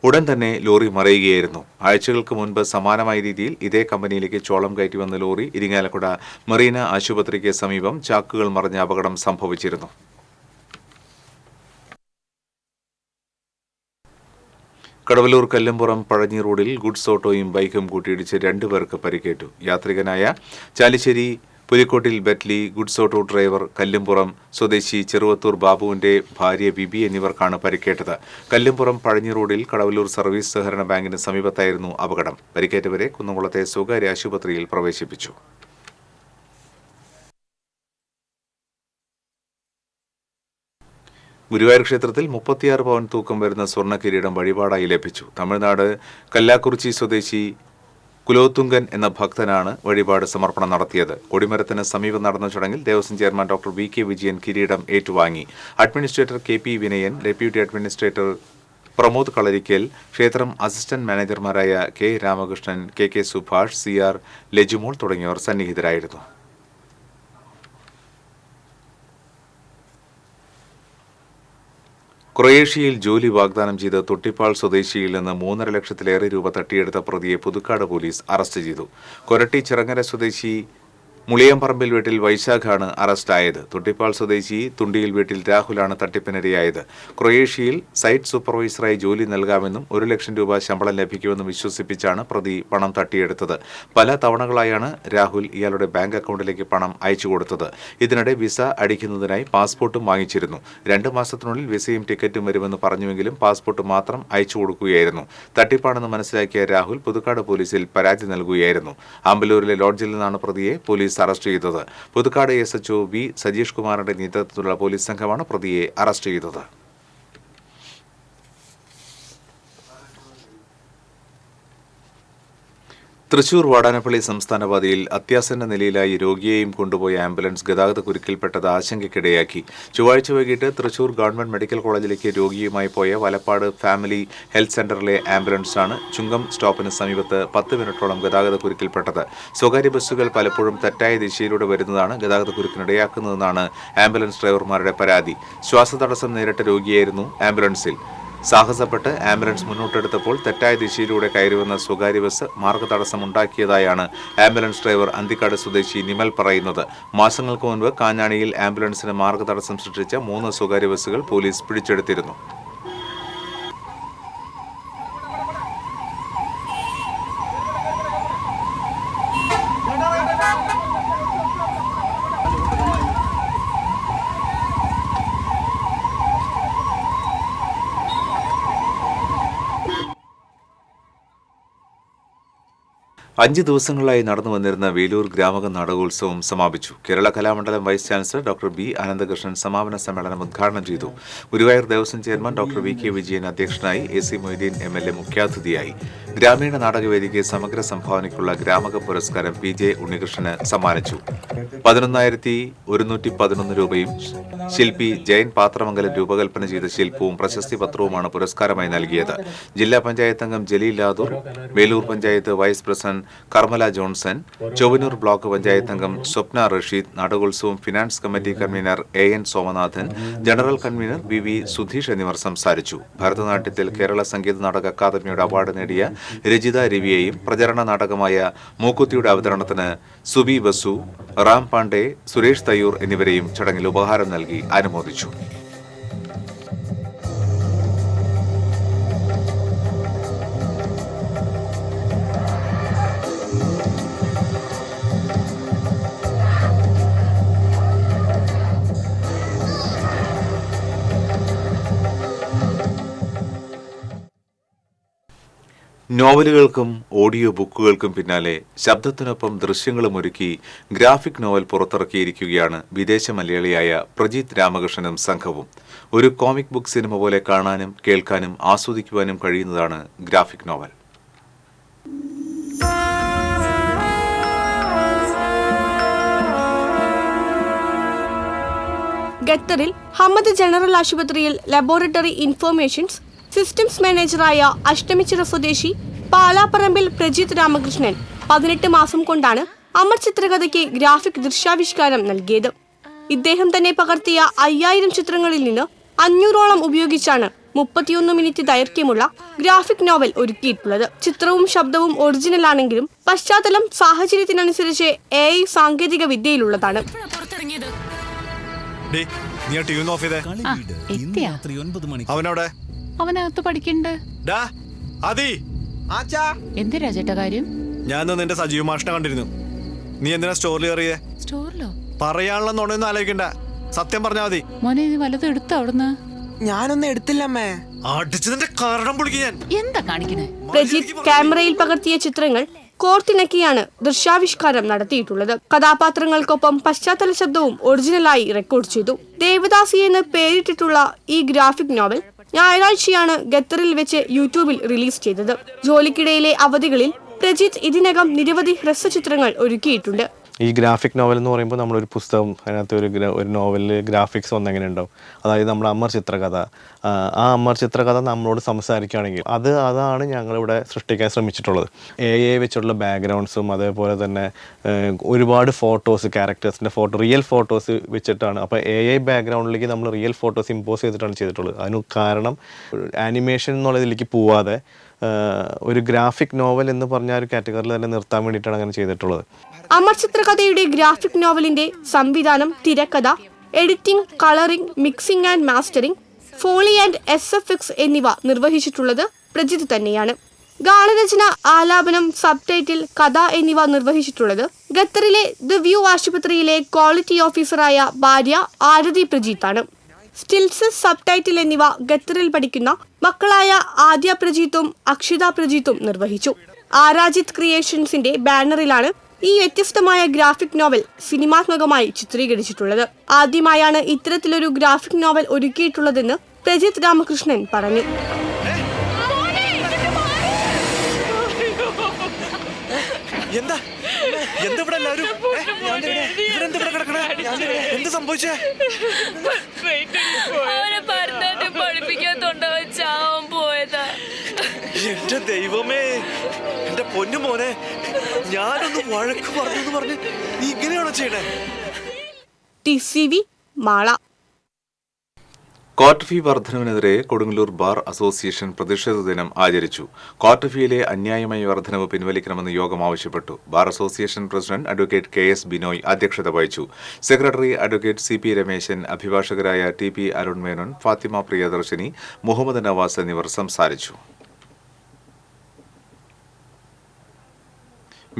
ഉടൻ തന്നെ ലോറി മറിയുകയായിരുന്നു. ആഴ്ചകൾക്ക് മുൻപ് സമാനമായ രീതിയിൽ ഇതേ കമ്പനിയിലേക്ക് ചോളം കയറ്റി വന്ന ലോറി ഇരിങ്ങാലക്കുട മറീന ആശുപത്രിക്ക് സമീപം ചാക്കുകൾ മറിഞ്ഞ അപകടം സംഭവിച്ചിരുന്നു. കടവലൂർ കല്ലുംപുറം പഴഞ്ഞി റോഡിൽ ഗുഡ്സ് ഓട്ടോയും ബൈക്കും കൂട്ടിയിടിച്ച് 2 പേർക്ക് പരിക്കേറ്റു. യാത്രികനായ Chalissery Pulikkottil Betly, goods auto driver Kallumpuram സ്വദേശി ചെറുവത്തൂർ ബാബുവിന്റെ ഭാര്യ ബിബി എന്നിവർക്കാണ് പരിക്കേറ്റത്. കല്ലുംപുറം പഴഞ്ഞി റോഡിൽ കടവലൂർ സർവീസ് സഹകരണ ബാങ്കിന് സമീപത്തായിരുന്നു അപകടം. പരിക്കേറ്റവരെ കുന്നംകുളത്തെ സ്വകാര്യ ആശുപത്രിയിൽ പ്രവേശിപ്പിച്ചു. ഗുരുവായൂർ ക്ഷേത്രത്തിൽ 36 പവൻ തൂക്കം വരുന്ന സ്വർണ്ണ കിരീടം വഴിപാടായി ലഭിച്ചു. തമിഴ്നാട് കല്ലാക്കുറിച്ചി സ്വദേശി കുലോത്തുങ്കൻ എന്ന ഭക്തനാണ് വഴിപാട് സമർപ്പണം നടത്തിയത്. കൊടിമരത്തിന് സമീപം നടന്ന ചടങ്ങിൽ Devaswom chairman doctor VK Vijayan കിരീടം ഏറ്റുവാങ്ങി. Administrator KP Vinayan, deputy administrator Pramod Kalarikkal, ക്ഷേത്രം അസിസ്റ്റന്റ് മാനേജർമാരായ K Ramakrishnan, KK Subhash, CR Lajumol തുടങ്ങിയവർ സന്നിഹിതരായിരുന്നു. ക്രൊയേഷ്യയിൽ ജോലി വാഗ്ദാനം ചെയ്ത് തൊട്ടിപ്പാൾ സ്വദേശിയിൽ നിന്ന് 3.5 ലക്ഷത്തിലേറെ രൂപ തട്ടിയെടുത്ത പ്രതിയെ പുതുക്കാട് പോലീസ് അറസ്റ്റ് ചെയ്തു. കൊരട്ടി ചിറങ്ങര സ്വദേശി മുളിയംപറമ്പിൽ വീട്ടിൽ വൈശാഖാണ് അറസ്റ്റായത്. തൊട്ടിപ്പാൾ സ്വദേശി തുണ്ടിയിൽ വീട്ടിൽ രാഹുലാണ് തട്ടിപ്പിനിരയായത്. ക്രൊയേഷ്യയിൽ സൈറ്റ് സൂപ്പർവൈസറായി ജോലി നൽകാമെന്നും 1 ലക്ഷം രൂപ ശമ്പളം ലഭിക്കുമെന്നും വിശ്വസിപ്പിച്ചാണ് പ്രതി പണം തട്ടിയെടുത്തത്. പല തവണകളായാണ് രാഹുൽ ഇയാളുടെ ബാങ്ക് അക്കൗണ്ടിലേക്ക് പണം അയച്ചു കൊടുത്തത്. ഇതിനിടെ വിസ അടിക്കുന്നതിനായി പാസ്പോർട്ടും വാങ്ങിച്ചിരുന്നു. 2 മാസത്തിനുള്ളിൽ വിസയും ടിക്കറ്റും വരുമെന്ന് പറഞ്ഞുവെങ്കിലും പാസ്പോർട്ട് മാത്രം അയച്ചു കൊടുക്കുകയായിരുന്നു. തട്ടിപ്പാണെന്ന് മനസ്സിലാക്കിയ രാഹുൽ പുതുക്കാട് പോലീസിൽ പരാതി നൽകുകയായിരുന്നു. ആമ്പലൂരിലെ ലോഡ്ജിൽ നിന്നാണ് പ്രതിയെ പോലീസ് അറസ്റ്റ് ചെയ്തത്. പുതുക്കാട് SHO V സജീഷ് കുമാറിന്റെ നേതൃത്വത്തിലുള്ള പോലീസ് സംഘമാണ് പ്രതിയെ അറസ്റ്റ് ചെയ്തത്. തൃശൂർ വാടാനപ്പള്ളി സംസ്ഥാനപാതയിൽ അത്യാസന്ന നിലയിലായി രോഗിയെയും കൊണ്ടുപോയ ആംബുലൻസ് ഗതാഗതക്കുരുക്കിൽപ്പെട്ടത് ആശങ്കയ്ക്കിടയാക്കി. ചൊവ്വാഴ്ച വൈകിട്ട് തൃശൂർ ഗവൺമെന്റ് മെഡിക്കൽ കോളേജിലേക്ക് രോഗിയുമായി പോയ വലപ്പാട് ഫാമിലി ഹെൽത്ത് സെന്ററിലെ ആംബുലൻസാണ് ചുങ്കം സ്റ്റോപ്പിന് സമീപത്ത് 10 മിനിറ്റോളം ഗതാഗതക്കുരുക്കിൽപ്പെട്ടത്. സ്വകാര്യ ബസ്സുകൾ പലപ്പോഴും തെറ്റായ ദിശയിലൂടെ വരുന്നതാണ് ഗതാഗതക്കുരുക്കിനിടയാക്കുന്നതെന്നാണ് ആംബുലൻസ് ഡ്രൈവർമാരുടെ പരാതി. ശ്വാസതടസ്സം നേരിട്ട രോഗിയായിരുന്നു ആംബുലൻസിൽ. സാഹസപ്പെട്ട് ആംബുലൻസ് മുന്നോട്ടെടുത്തപ്പോൾ തെറ്റായ ദിശയിലൂടെ കയറിവന്ന സ്വകാര്യ ബസ് മാർഗതടസ്സമുണ്ടാക്കിയതായാണ് ആംബുലൻസ് ഡ്രൈവർ അന്തിക്കാട് സ്വദേശി നിമൽ പറയുന്നത്. മാസങ്ങൾക്ക് മുൻപ് കാഞ്ഞാണിയിൽ ആംബുലൻസിന് മാർഗതടസ്സം സൃഷ്ടിച്ച 3 സ്വകാര്യ ബസ്സുകൾ പോലീസ് പിടിച്ചെടുത്തിരുന്നു. അഞ്ച് ദിവസങ്ങളായി നടന്നു വന്നിരുന്ന വേലൂർ ഗ്രാമക നാടകോത്സവം സമാപിച്ചു. Kerala Kalamandalam vice chancellor doctor B Ananthakrishnan സമാപന സമ്മേളനം ഉദ്ഘാടനം ചെയ്തു. Guruvayur Devaswom chairman doctor VK Vijayan അധ്യക്ഷനായി. AC മൊയ്തീൻ MLA മുഖ്യാതിഥിയായി. ഗ്രാമീണ നാടകവേദിക്ക് സമഗ്ര സംഭാവനയ്ക്കുള്ള ഗ്രാമക പുരസ്കാരം PJ ഉണ്ണികൃഷ്ണന് സമ്മാനിച്ചു. 11,111 രൂപയും ശില്പി ജയൻ പാത്രമംഗലം രൂപകൽപ്പന ചെയ്ത ശില്പവും പ്രശസ്തി പത്രവുമാണ് പുരസ്കാരമായി നൽകിയത്. ജില്ലാ പഞ്ചായത്ത് അംഗം Jaleel Ladoor, Veloor panchayat vice president Karmala Johnson, Chowwannur block panchayat അംഗം സ്വപ്ന റഷീദ്, നാടകോത്സവം finance committee convener AN Somanathan, general convener BV Sudheesh എന്നിവർ സംസാരിച്ചു. ഭരതനാട്യത്തിൽ കേരള സംഗീത നാടക അക്കാദമിയുടെ അവാർഡ് നേടിയ രജിത രവിയെയും പ്രചരണ നാടകമായ മൂക്കുത്തിയുടെ അവതരണത്തിന് സുബി ബസു, റാം പാണ്ഡെ, സുരേഷ് തയ്യൂർ എന്നിവരെയും ചടങ്ങിൽ ഉപഹാരം നൽകി അനുമോദിച്ചു. നോവലുകൾക്കും ഓഡിയോ ബുക്കുകൾക്കും പിന്നാലെ ശബ്ദത്തിനൊപ്പം ദൃശ്യങ്ങളും ഒരുക്കി ഗ്രാഫിക് നോവൽ പുറത്തിറക്കിയിരിക്കുകയാണ് വിദേശ മലയാളിയായ പ്രജിത്ത് രാമകൃഷ്ണനും സംഘവും. ഒരു കോമിക് ബുക്ക് സിനിമ പോലെ കാണാനും കേൾക്കാനും ആസ്വദിക്കുവാനും കഴിയുന്നതാണ് ഗ്രാഫിക് നോവൽ. ഖത്തറിൽ ഹമ്മദ് ജനറൽ ആശുപത്രിയിൽ ലബോറട്ടറി ഇൻഫർമേഷൻസ് സിസ്റ്റംസ് മാനേജറായ അഷ്ടമിച്ചിറ സ്വദേശി പാലാപ്പറമ്പിൽ പ്രജിത്ത് രാമകൃഷ്ണൻ 18 മാസം കൊണ്ടാണ് അമർ ചിത്രകഥയ്ക്ക് ഗ്രാഫിക് ദൃശ്യാവിഷ്കാരം നൽകിയത്. ഇദ്ദേഹം തന്നെ പകർത്തിയ 5000 ചിത്രങ്ങളിൽ നിന്ന് 500ഓളം ഉപയോഗിച്ചാണ് 31 മിനിറ്റ് ദൈർഘ്യമുള്ള ഗ്രാഫിക് നോവൽ ഒരുക്കിയിട്ടുള്ളത്. ചിത്രവും ശബ്ദവും ഒറിജിനൽ ആണെങ്കിലും പശ്ചാത്തലം സാഹചര്യത്തിനനുസരിച്ച് AI സാങ്കേതിക വിദ്യയിലുള്ളതാണ്. അവനകത്ത് പഠിക്കണ്ട്. എന്തിനാ ചേട്ടാ കാര്യം? ഞാൻ നിന്റെ സജീവ് മാഷിനെ കണ്ടിരുന്നു. നീ എന്തിനാ സ്റ്റോറിൽ കയറിയേ? സ്റ്റോറിലോ? പറയാനുള്ളതൊന്നും ആലോചിക്കണ്ട, സത്യം പറഞ്ഞാ മതി. മോനെ ഇത് വല്ലതും എടുത്തോ അവിടുന്ന്? ഞാനൊന്നും എടുത്തില്ലമ്മേ. അടിച്ചതിന്റെ കാരണം പൊളിക്കും ഞാൻ. എന്താ കാണിക്കണേ? പ്രജിത്ത് ക്യാമറയിൽ പകർത്തിയ ചിത്രങ്ങൾ കോർത്തിണക്കിയാണ് ദൃശ്യാവിഷ്കാരം നടത്തിയിട്ടുള്ളത്. കഥാപാത്രങ്ങൾക്കൊപ്പം പശ്ചാത്തല ശബ്ദവും ഒറിജിനലായി റെക്കോർഡ് ചെയ്തു. ദേവദാസി എന്ന് പേരിട്ടിട്ടുള്ള ഈ ഗ്രാഫിക് നോവൽ ഞായറാഴ്ചയാണ് ഖത്തറിൽ വെച്ച് യൂട്യൂബിൽ റിലീസ് ചെയ്തത്. ജോലിക്കിടയിലെ അവധികളിൽ പ്രജിത്ത് ഇതിനകം നിരവധി ഹ്രസ്വചിത്രങ്ങൾ ഒരുക്കിയിട്ടുണ്ട്. ഈ ഗ്രാഫിക് നോവൽ എന്ന് പറയുമ്പോൾ നമ്മളൊരു പുസ്തകം, അതിനകത്ത് ഒരു നോവലിൽ ഗ്രാഫിക്സ് എങ്ങനെ ഉണ്ടാവും. അതായത് നമ്മുടെ അമർ ചിത്രകഥ, ആ അമർ ചിത്രകഥ നമ്മളോട് സംസാരിക്കുകയാണെങ്കിൽ അതാണ് ഞങ്ങളിവിടെ സൃഷ്ടിക്കാൻ ശ്രമിച്ചിട്ടുള്ളത്. AI വെച്ചുള്ള ബാക്ക്ഗ്രൗണ്ട്സും അതേപോലെ തന്നെ ഒരുപാട് ഫോട്ടോസ്, ക്യാരക്ടേഴ്സിൻ്റെ റിയൽ ഫോട്ടോസ് വെച്ചിട്ടാണ്. അപ്പോൾ AI ബാക്ക്ഗ്രൗണ്ടിലേക്ക് നമ്മൾ റിയൽ ഫോട്ടോസ് ഇമ്പോസ് ചെയ്തിട്ടാണ് ചെയ്തിട്ടുള്ളത്. അതിന് കാരണം ആനിമേഷൻ എന്നുള്ളതിലേക്ക് പോവാതെ ഒരു ഗ്രാഫിക് നോവൽ എന്ന് പറഞ്ഞ ഒരു കാറ്റഗറിയിൽ തന്നെ നിർത്താൻ വേണ്ടിയിട്ടാണ് അങ്ങനെ ചെയ്തിട്ടുള്ളത്. അമർ ചിത്രകഥയുടെ ഗ്രാഫിക് നോവലിന്റെ സംവിധാനം, തിരക്കഥ, editing, colouring, mixing and mastering, Foley and SFX എന്നിവ നിർവഹിച്ചിട്ടുള്ളത് പ്രജിത്ത് തന്നെയാണ്. ഗാനരചന, ആലാപനം, സബ് ടൈറ്റിൽ, കഥ എന്നിവ നിർവഹിച്ചിട്ടുള്ളത് ഖത്തറിലെ ദ വ്യൂ ആശുപത്രിയിലെ ക്വാളിറ്റി ഓഫീസറായ ഭാര്യ ആരതി പ്രജിത്താണ്. സ്റ്റിൽസ്, സബ് ടൈറ്റിൽ എന്നിവ ഖത്തറിൽ പഠിക്കുന്ന മക്കളായ ആദ്യ പ്രജിത്തും അക്ഷിത പ്രജിത്തും നിർവഹിച്ചു. ആരാജിത് ക്രിയേഷൻസിന്റെ ബാനറിലാണ് ഈ വ്യത്യസ്തമായ ഗ്രാഫിക് നോവൽ സിനിമാത്മകമായി ചിത്രീകരിച്ചിട്ടുള്ളത്. ആദ്യമായാണ് ഇത്തരത്തിലൊരു ഗ്രാഫിക് നോവൽ ഒരുക്കിയിട്ടുള്ളതെന്ന് പ്രജിത്ത് രാമകൃഷ്ണൻ പറഞ്ഞു. എന്താ എന്താ ഇവിടെ എല്ലാവരും? എന്ത് സംഭവിച്ചേ? എന്റെ ദൈവമേ, എന്റെ പൊന്നു മോനെ, ഞാനൊന്ന് വഴക്ക് പറഞ്ഞു പറഞ്ഞ് നീ ഇങ്ങനെയാണോ ചെയ്യണേ? TCV മാള. ക്വാർട്ടർ ഫീ വർധനവിനെതിരെ കൊടുങ്ങല്ലൂർ ബാർ അസോസിയേഷൻ പ്രതിഷേധ ദിനം ആചരിച്ചു. ക്വാർട്ടർ ഫീയിലെ അന്യായമായ വർധനവ് പിൻവലിക്കണമെന്ന് യോഗം ആവശ്യപ്പെട്ടു. Bar association president advocate KS Binoy അധ്യക്ഷത വഹിച്ചു. സെക്രട്ടറി അഡ്വക്കേറ്റ് CP രമേശൻ, അഭിഭാഷകരായ TP അരുൺ മേനോൻ, ഫാത്തിമ പ്രിയദർശിനി, മുഹമ്മദ് നവാസ് എന്നിവർ സംസാരിച്ചു.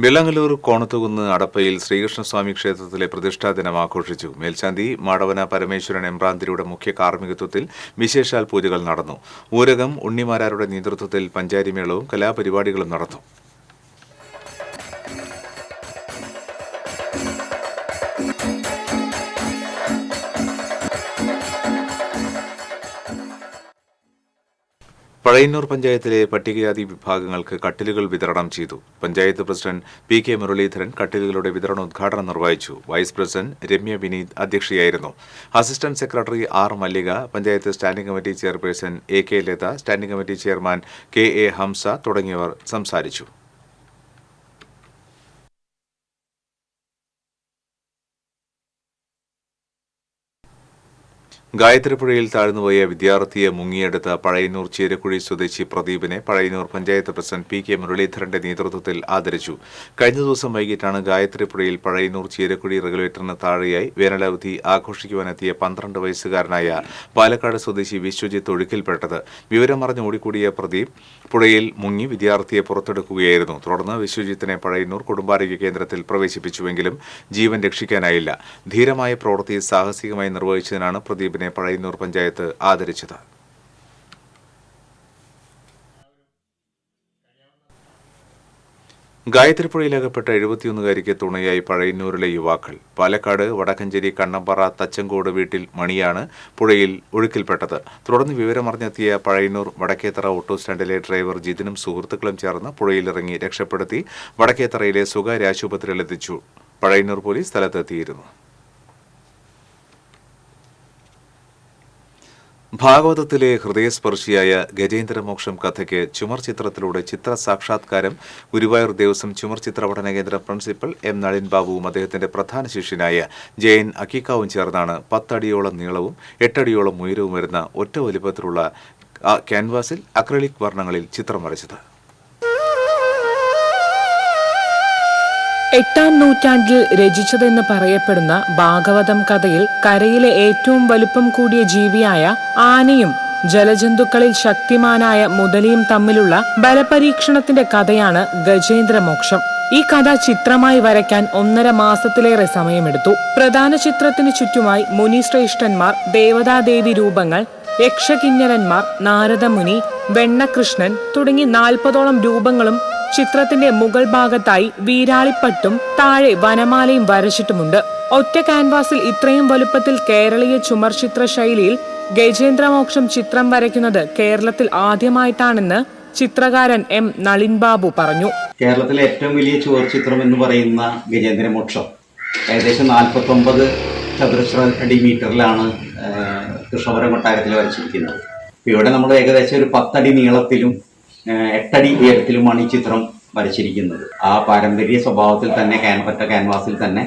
വെള്ളങ്ങല്ലൂർ കോണത്തുകുന്ന് അടപ്പയിൽ ശ്രീകൃഷ്ണസ്വാമി ക്ഷേത്രത്തിലെ പ്രതിഷ്ഠാ ദിനം ആഘോഷിച്ചു. മേൽശാന്തി മാടവന പരമേശ്വരൻ എമ്പ്രാന്തിരിയുടെ മുഖ്യ കാർമ്മികത്വത്തിൽ വിശേഷാൽ പൂജകൾ നടന്നു. ഊരകം ഉണ്ണിമാരാരുടെ നേതൃത്വത്തിൽ പഞ്ചാരിമേളവും കലാപരിപാടികളും നടന്നു. പഴയന്നൂർ പഞ്ചായത്തിലെ പട്ടികജാതി വിഭാഗങ്ങൾക്ക് കട്ടിലുകൾ വിതരണം ചെയ്തു. പഞ്ചായത്ത് പ്രസിഡന്റ് PK മുരളീധരൻ കട്ടിലുകളുടെ വിതരണോദ്ഘാടനം നിർവഹിച്ചു. വൈസ് പ്രസിഡന്റ് രമ്യ വിനീത് അധ്യക്ഷയായിരുന്നു. Assistant secretary R Mallika, panchayat standing committee chairperson AK Latha, standing committee chairman KA Hamsa തുടങ്ങിയവർ സംസാരിച്ചു. ഗായത്രിപ്പുഴയിൽ താഴ്ന്നുപോയ വിദ്യാർത്ഥിയെ മുങ്ങിയെടുത്ത പഴയന്നൂർ ചീരക്കുഴി സ്വദേശി പ്രദീപിനെ പഴയന്നൂർ പഞ്ചായത്ത് പ്രസിഡന്റ് PK മുരളീധരന്റെ നേതൃത്വത്തിൽ ആദരിച്ചു. കഴിഞ്ഞ ദിവസം വൈകിട്ടാണ് ഗായത്രിപ്പുഴയിൽ പഴയന്നൂർ ചീരക്കുഴി റെഗുലേറ്ററിന് താഴെയായി വേനലവധി ആഘോഷിക്കുവാനെത്തിയ 12 വയസ്സുകാരനായ പാലക്കാട് സ്വദേശി വിശ്വജിത്ത് ഒഴുക്കിൽപ്പെട്ടത്. വിവരമറിഞ്ഞ് ഓടിക്കൂടിയ പ്രദീപ് പുഴയിൽ മുങ്ങി വിദ്യാർത്ഥിയെ പുറത്തെടുക്കുകയായിരുന്നു. തുടർന്ന് വിശ്വജിത്തിനെ പഴയന്നൂർ കുടുംബാരോഗ്യ കേന്ദ്രത്തിൽ പ്രവേശിപ്പിച്ചുവെങ്കിലും ജീവൻ രക്ഷിക്കാനായില്ല. ധീരമായ പ്രവൃത്തി സാഹസികമായി നിർവഹിച്ചതിനാണ് പ്രദീപിനെ പഴയന്നൂർ പഞ്ചായത്ത് ആദരിച്ചത്. ഗായത്രിപ്പുഴയിലകപ്പെട്ട 71-കാരിക്ക് തുണയായി പഴയന്നൂരിലെ യുവാക്കൾ. പാലക്കാട് വടക്കഞ്ചേരി കണ്ണമ്പാറ തച്ചങ്കോട് വീട്ടിൽ മണിയാണ് പുഴയിൽ ഒഴുക്കിൽപ്പെട്ടത്. തുടർന്ന് വിവരമറിഞ്ഞെത്തിയ പഴയന്നൂർ വടക്കേത്തറ ഓട്ടോ സ്റ്റാൻഡിലെ ഡ്രൈവർ ജിതിനും സുഹൃത്തുക്കളും ചേർന്ന് പുഴയിലിറങ്ങി രക്ഷപ്പെടുത്തി വടക്കേത്തറയിലെ സ്വകാര്യ ആശുപത്രിയിലെത്തിച്ചു. പഴയന്നൂർ പോലീസ് സ്ഥലത്തെത്തിയിരുന്നു. ഭാഗവതത്തിലെ ഹൃദയസ്പർശിയായ ഗജേന്ദ്രമോക്ഷം കഥയ്ക്ക് ചുമർ ചിത്രത്തിലൂടെ ചിത്ര സാക്ഷാത്കാരം ഗുരുവായൂർ ദേവസ്വം ചുമർ ചിത്രപഠന കേന്ദ്ര പ്രിൻസിപ്പൽ എം നളിൻ ബാബുവും അദ്ദേഹത്തിന്റെ പ്രധാന ശിഷ്യനായ ജയൻ അക്കിക്കാവും ചേർന്നാണ് 10 അടിയോളം നീളവും 8 അടിയോളം ഉയരവും വരുന്ന ഒറ്റ വലിപ്പത്തിലുള്ള ക്യാൻവാസിൽ അക്രലിക് വർണ്ണങ്ങളിൽ ചിത്രം വരച്ചത്. 8-ാം നൂറ്റാണ്ടിൽ രചിച്ചതെന്ന് പറയപ്പെടുന്ന ഭാഗവതം കഥയിൽ കരയിലെ ഏറ്റവും വലുപ്പം കൂടിയ ജീവിയായ ആനയും ജലജന്തുക്കളിൽ ശക്തിമാനായ മുതലയും തമ്മിലുള്ള ബലപരീക്ഷണത്തിന്റെ കഥയാണ് ഗജേന്ദ്രമോക്ഷം. ഈ കഥ ചിത്രമായി വരയ്ക്കാൻ 1.5 മാസത്തിലേറെ സമയമെടുത്തു. പ്രധാന ചിത്രത്തിന് ചുറ്റുമായി മുനിശ്രേഷ്ഠന്മാർ, ദേവതാദേവി രൂപങ്ങൾ, യക്ഷകിന്നരന്മാർ, നാരദമുനി, വെണ്ണകൃഷ്ണൻ തുടങ്ങി 40ഓളം രൂപങ്ങളും ചിത്രത്തിന്റെ മുകൾ ഭാഗത്തായി വീരാളിപ്പട്ടും താഴെ വനമാലയും വരച്ചിട്ടുമുണ്ട്. ഒറ്റ ക്യാൻവാസിൽ ഇത്രയും വലുപ്പത്തിൽ കേരളീയ ചുമർ ചിത്ര ശൈലിയിൽ ഗജേന്ദ്രമോക്ഷം ചിത്രം വരയ്ക്കുന്നത് കേരളത്തിൽ ആദ്യമായിട്ടാണെന്ന് ചിത്രകാരൻ എം നളിൻ ബാബു പറഞ്ഞു. കേരളത്തിലെ ഏറ്റവും വലിയ ചുവർ ചിത്രം എന്ന് പറയുന്ന ഗജേന്ദ്രമോക്ഷം ഏകദേശം 49 ചതുരശ്ര അടി മീറ്ററിലാണ് കൃഷ്ണപുരം കൊട്ടാരത്തിൽ വരച്ചിരിക്കുന്നത്. ഇവിടെ നമ്മൾ ഏകദേശം ഒരു 10 അടി നീളത്തിലും 8 അടി ഉയരത്തിലുമാണ് ഈ ചിത്രം വരച്ചിരിക്കുന്നത്. ആ പാരമ്പര്യ സ്വഭാവത്തിൽ തന്നെ ഒറ്റ ക്യാൻവാസിൽ തന്നെ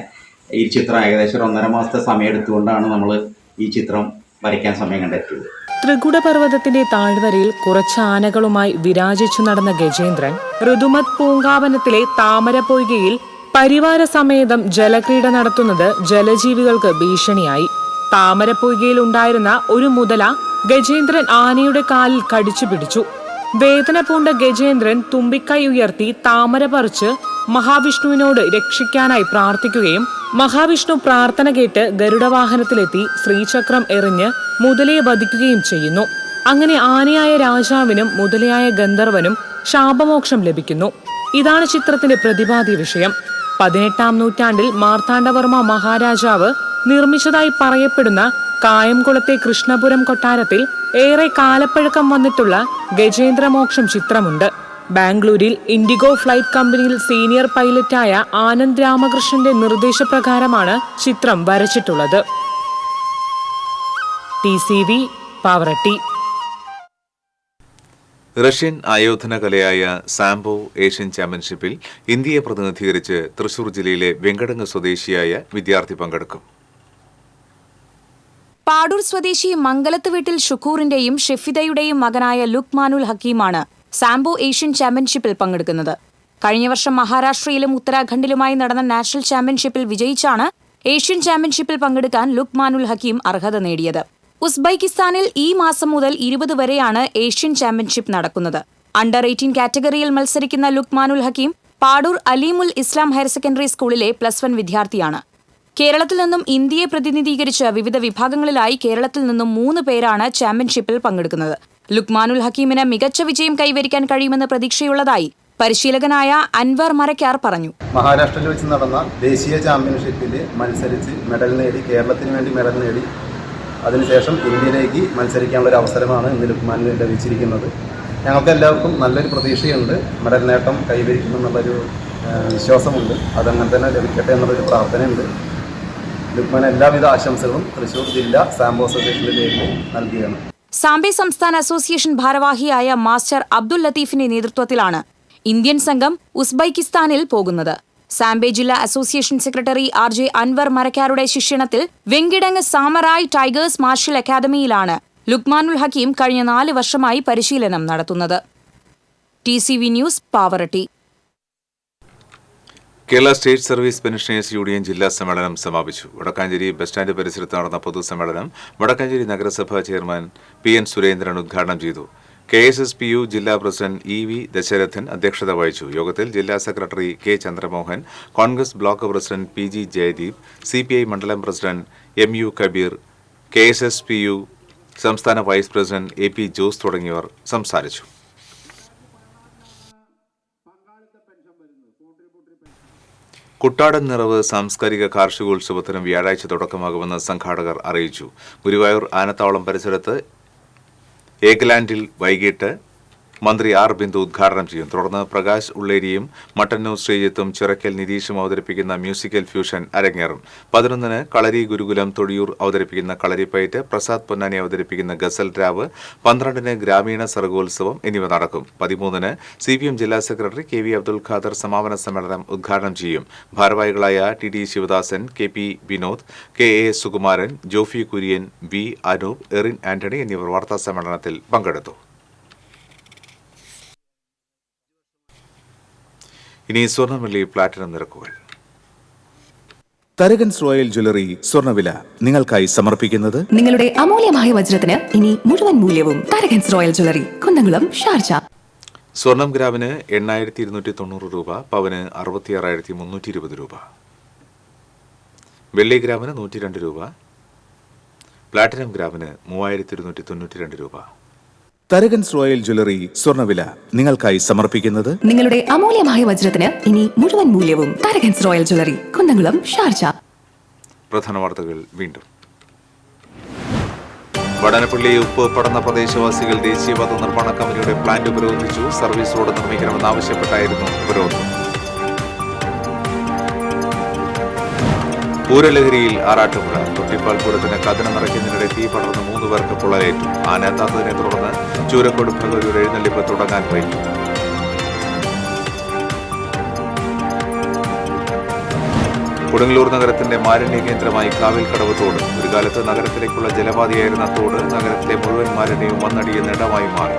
ഈ ചിത്രം ഏകദേശം 1.5 മാസത്തെ സമയം എടുത്തുകൊണ്ടാണ് നമ്മൾ ഈ ചിത്രം വരയ്ക്കാൻ സമയം കണ്ടെത്തിയത്. ത്രികുടപർവ്വതത്തിന്റെ താഴ്വരയിൽ കുറച്ച് ആനകളുമായി വിരാജിച്ചു നടന്ന ഗജേന്ദ്രൻ ഋതുമത് പൂങ്കാവനത്തിലെ താമരപ്പൊയ്കയിൽ പരിവാര സമേതം ജലക്രീഡ നടത്തുന്നത് ജലജീവികൾക്ക് ഭീഷണിയായി. താമരപ്പൊയ്കയിൽ ഉണ്ടായിരുന്ന ഒരു മുതല ഗജേന്ദ്രൻ ആനയുടെ കാലിൽ കടിച്ചു പിടിച്ചു. വേദന പൂണ്ട ഗജേന്ദ്രൻ തുമ്പിക്കൈ ഉയർത്തി താമര പറിച്ച് മഹാവിഷ്ണുവിനോട് രക്ഷിക്കാനായി പ്രാർത്ഥിക്കുകയും മഹാവിഷ്ണു പ്രാർത്ഥന കേട്ട് ഗരുഡവാഹനത്തിലെത്തി ശ്രീചക്രം എറിഞ്ഞ് മുതലയെ വധിക്കുകയും ചെയ്യുന്നു. അങ്ങനെ ആനയായ രാജാവിനും മുതലയായ ഗന്ധർവനും ശാപമോക്ഷം ലഭിക്കുന്നു. ഇതാണ് ചിത്രത്തിന്റെ പ്രതിപാദ്യ വിഷയം. 18-ാം നൂറ്റാണ്ടിൽ മാർത്താണ്ഡവർമ്മ മഹാരാജാവ് നിർമ്മിച്ചതായി പറയപ്പെടുന്ന കായംകുളത്തെ കൃഷ്ണപുരം കൊട്ടാരത്തിൽ ഏറെ കാലപ്പഴക്കം വന്നിട്ടുള്ള ഗജേന്ദ്രമോക്ഷം ചിത്രമുണ്ട്. ബാംഗ്ലൂരിൽ ഇൻഡിഗോ ഫ്ലൈറ്റ് കമ്പനിയിൽ സീനിയർ പൈലറ്റായ ആനന്ദ് രാമകൃഷ്ണന്റെ നിർദ്ദേശപ്രകാരമാണ് ചിത്രം വരച്ചിട്ടുള്ളത്. TCV പാവറട്ടി. റഷ്യൻ ആയോധന കലയായ സാംബോ ഏഷ്യൻ ചാമ്പ്യൻഷിപ്പിൽ ഇന്ത്യയെ പ്രതിനിധീകരിച്ച് തൃശൂർ ജില്ലയിലെ വെങ്കടങ്ങ് സ്വദേശിയായ വിദ്യാർത്ഥി പങ്കെടുക്കും. പാടൂർ സ്വദേശി മംഗലത്ത് വീട്ടിൽ ഷുക്കൂറിന്റെയും ഷെഫിദയുടെയും മകനായ ലുക്മാനുൽ ഹക്കീമാണ് സാംബോ ഏഷ്യൻ ചാമ്പ്യൻഷിപ്പിൽ പങ്കെടുക്കുന്നത്. കഴിഞ്ഞ വർഷം മഹാരാഷ്ട്രയിലും ഉത്തരാഖണ്ഡിലുമായി നടന്ന നാഷണൽ ചാമ്പ്യൻഷിപ്പിൽ വിജയിച്ചാണ് ഏഷ്യൻ ചാമ്പ്യൻഷിപ്പിൽ പങ്കെടുക്കാൻ ലുക്മാനുൽ ഹക്കീം അർഹത നേടിയത്. ഉസ്ബെക്കിസ്ഥാനിൽ ഈ മാസം മുതൽ 20 വരെയാണ് ഏഷ്യൻ ചാമ്പ്യൻഷിപ്പ് നടക്കുന്നത്. അണ്ടർ 18 കാറ്റഗറിയിൽ മത്സരിക്കുന്ന ലുക്മാനുൽ ഹക്കീം പാടൂർ അലീമുൽ ഇസ്ലാം ഹയർ സെക്കൻഡറി സ്കൂളിലെ +1 വിദ്യാർത്ഥിയാണ്. കേരളത്തിൽ നിന്നും ഇന്ത്യയെ പ്രതിനിധീകരിച്ച് വിവിധ വിഭാഗങ്ങളിലായി കേരളത്തിൽ നിന്നും 3 പേരാണ് ചാമ്പ്യൻഷിപ്പിൽ പങ്കെടുക്കുന്നത്. ലുക്മാനുൽ ഹക്കീമിന് മികച്ച വിജയം കൈവരിക്കാൻ കഴിയുമെന്ന് പ്രതീക്ഷയുള്ളതായി പരിശീലകനായ അൻവർ മരക്കാർ പറഞ്ഞു. മഹാരാഷ്ട്രയിൽ വെച്ച് നടന്ന ദേശീയ ചാമ്പ്യൻഷിപ്പിൽ മത്സരിച്ച് മെഡൽ നേടി, കേരളത്തിന് വേണ്ടി മെഡൽ നേടി, അതിനുശേഷം ഇന്ത്യയിലേക്ക് മത്സരിക്കാനുള്ള ഒരു അവസരമാണ് ഇന്ന് ലുക്മാനിന് ലഭിച്ചിരിക്കുന്നത്. ഞങ്ങൾക്ക് എല്ലാവർക്കും നല്ലൊരു പ്രതീക്ഷയുണ്ട്. മെഡൽ നേട്ടം കൈവരിക്കുമെന്നുള്ളൊരു വിശ്വാസമുണ്ട്. അതങ്ങനെ തന്നെ ലഭിക്കട്ടെ എന്നുള്ളൊരു പ്രാർത്ഥനയുണ്ട്. ലുക്മാൻ എല്ലാവിധ ആശംസകളും തൃശൂർ ജില്ലാ സാംബോ അസോസിയേഷന്റെ പേരിൽ നൽകുകയാണ്. സാംബെ സംസ്ഥാന അസോസിയേഷൻ ഭാരവാഹിയായ മാസ്റ്റർ അബ്ദുൽ ലത്തീഫിന്റെ നേതൃത്വത്തിലാണ് ഇന്ത്യൻ സംഘം ഉസ്ബെക്കിസ്ഥാനിൽ പോകുന്നത്. സാംബെ ജില്ലാ അസോസിയേഷൻ സെക്രട്ടറി RJ അൻവർ മരക്കാരുടെ ശിക്ഷണത്തിൽ വെങ്കിടങ്ങ് സാമറായ് ടൈഗേഴ്സ് മാർഷൽ അക്കാദമിയിലാണ് ലുക്മാനുൽ ഹക്കീം കഴിഞ്ഞ 4 വർഷമായി പരിശീലനം നടത്തുന്നത്. TCV news Pavaratty. Kerala state service pensioners union ജില്ലാ സമ്മേളനം സമാപിച്ചു. വടക്കാഞ്ചേരി ബസ് സ്റ്റാൻഡ് പരിസരത്ത് നടന്ന പൊതുസമ്മേളനം വടക്കാഞ്ചേരി നഗരസഭാ ചെയർമാൻ PN സുരേന്ദ്രൻ ഉദ്ഘാടനം ചെയ്തു. KSSPU ജില്ലാ പ്രസിഡന്റ് EV ദശരഥൻ അധ്യക്ഷത വഹിച്ചു. യോഗത്തിൽ ജില്ലാ secretary K Chandramohan, Congress block president PG Jayadeep, CPI മണ്ഡലം പ്രസിഡന്റ് MU കബീർ, KSSPU സംസ്ഥാന വൈസ് പ്രസിഡന്റ് AP ജോസ് തുടങ്ങിയവർ സംസാരിച്ചു. കുട്ടാടൻ നിറവ് സാംസ്കാരിക കാർഷികോത്സവത്തിനും വ്യാഴാഴ്ച തുടക്കമാകുമെന്ന് സംഘാടകർ അറിയിച്ചു. ഗുരുവായൂർ ആനത്താവളം പരിസരത്ത് ഏഗ്ലാൻഡിൽ വൈകിട്ട് മന്ത്രി ആർ ബിന്ദു ഉദ്ഘാടനം ചെയ്യും. തുടർന്ന് പ്രകാശ് ഉള്ളേരിയും മട്ടന്നൂർ ശ്രീജിത്തും ചിറക്കൽ നിതീഷും അവതരിപ്പിക്കുന്ന മ്യൂസിക്കൽ ഫ്യൂഷൻ അരങ്ങേറും. 11-ന് കളരി ഗുരുകുലം തൊടിയൂർ അവതരിപ്പിക്കുന്ന കളരിപ്പയറ്റ്, പ്രസാദ് പൊന്നാനി അവതരിപ്പിക്കുന്ന ഗസൽ രാവ്, 12-ന് ഗ്രാമീണ സർഗോത്സവം എന്നിവ നടക്കും. 13-ന് CPM ജില്ലാ സെക്രട്ടറി KV അബ്ദുൽ ഖാദർ സമാപന സമ്മേളനം ഉദ്ഘാടനം ചെയ്യും. ഭാരവാഹികളായ TD Sivadasan, KP Vinod, KA Sukumaran, Jofy Kurian, V Anoop, Erin Antony എന്നിവർ വാർത്താ സമ്മേളനത്തിൽ പങ്കെടുത്തു. ഇനി സ്വർണ്ണ പ്ലാറ്റിനം നിരക്കുകൾ. തരകൻസ് റോയൽ ജ്വല്ലറി സ്വർണ്ണവില നിങ്ങൾക്കായി സമർപ്പിക്കുന്നത് നിങ്ങളുടെ അമൂല്യമായ വജ്രത്തിന് ഇനി മുഴുവൻ മൂല്യവും Tharakans royal jewellery, Kunnamkulam, Sharjah. സ്വർണം ഗ്രാമിന് 8,290 രൂപ, പവന് 66,320 രൂപ, വെള്ളി ഗ്രാമിന് 102 രൂപ, പ്ലാറ്റിനം ഗ്രാമിന് 3,292 രൂപ. തരകൻസ് റോയൽ ജ്വല്ലറി സ്വർണ്ണവില നിങ്ങൾക്കായി സമർപ്പിക്കുന്നത് നിങ്ങളുടെ അമൂല്യമായ വജ്രത്തിന് ഇനി മുഴുവൻ മൂല്യവും Tharakans royal jewellery, Kunnamkulam, Sharjah. പ്രധാന വാർത്തകൾ വീണ്ടും. വടനപ്പള്ളി ഉപ്പ് പടന്ന പ്രദേശവാസികൾ ദേശീയപാത നിർമ്മാണ കമ്പനിയുടെ പ്ലാന്റ് ഉപരോധിച്ചു. സർവീസ് റോഡ് നിർമ്മിക്കണമെന്നാവശ്യപ്പെട്ടായിരുന്നു ഉപരോധം. പൂരലഹരിയിൽ ആറാട്ടുപുഴ. തൊട്ടിപ്പാൽ പൂരത്തിന് കഥന നിറയ്ക്കുന്നതിനിടെ തീ പടർന്ന് 3 പേർക്ക് പൊള്ളലേറ്റു. ആനത്താത്തതിനെ തുടർന്ന് ചൂരക്കോട് ഭഗവതിയുടെ എഴുന്നള്ളിപ്പ് തുടങ്ങാൻ വൈകി. കൊടുങ്ങല്ലൂർ നഗരത്തിന്റെ മാലിന്യ കേന്ദ്രമായി കാവിൽക്കടവ് തോട്. ഒരു കാലത്ത് നഗരത്തിലേക്കുള്ള ജലപാതയായിരുന്ന തോട് നഗരത്തിലെ മുഴുവൻ മാലിന്യവും വന്നടിയുന്ന ഇടമായി മാറി.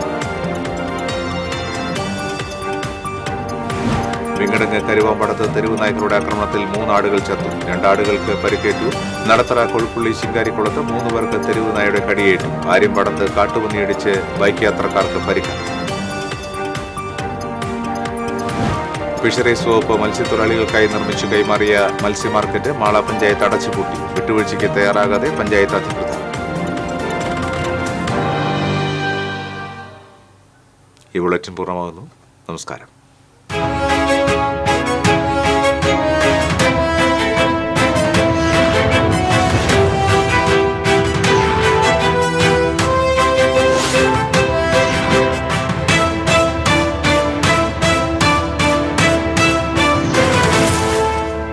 വിങ്ങടങ്ങ് കരുവാമ്പടത്ത് തെരുവ് നായ്ക്കളുടെ ആക്രമണത്തിൽ 3 ആടുകൾ ചത്തു. 2 ആടുകൾക്ക് പരിക്കേറ്റു. നടത്തറ കൊൾപ്പുള്ളി ശിങ്കാരിക്കുളത്ത് 3 പേർക്ക് തെരുവ് നായയുടെ കടിയേറ്റു. ആര്യമ്പടത്ത് കാട്ടുപന്നിയിടിച്ച് ബൈക്ക് യാത്രക്കാർക്ക് പരിക്ക്. ഫിഷറീസ് വകുപ്പ് മത്സ്യത്തൊഴിലാളികൾക്കായി നിർമ്മിച്ചു കൈമാറിയ മത്സ്യ മാർക്കറ്റ് മാള പഞ്ചായത്ത് അടച്ചുപൂട്ടി. വിട്ടുവീഴ്ചയ്ക്ക് തയ്യാറാകാതെ പഞ്ചായത്ത് അധികൃതർ. ഈ ബുള്ളറ്റിൻ പൂർണ്ണമാകുന്നു. നമസ്കാരം.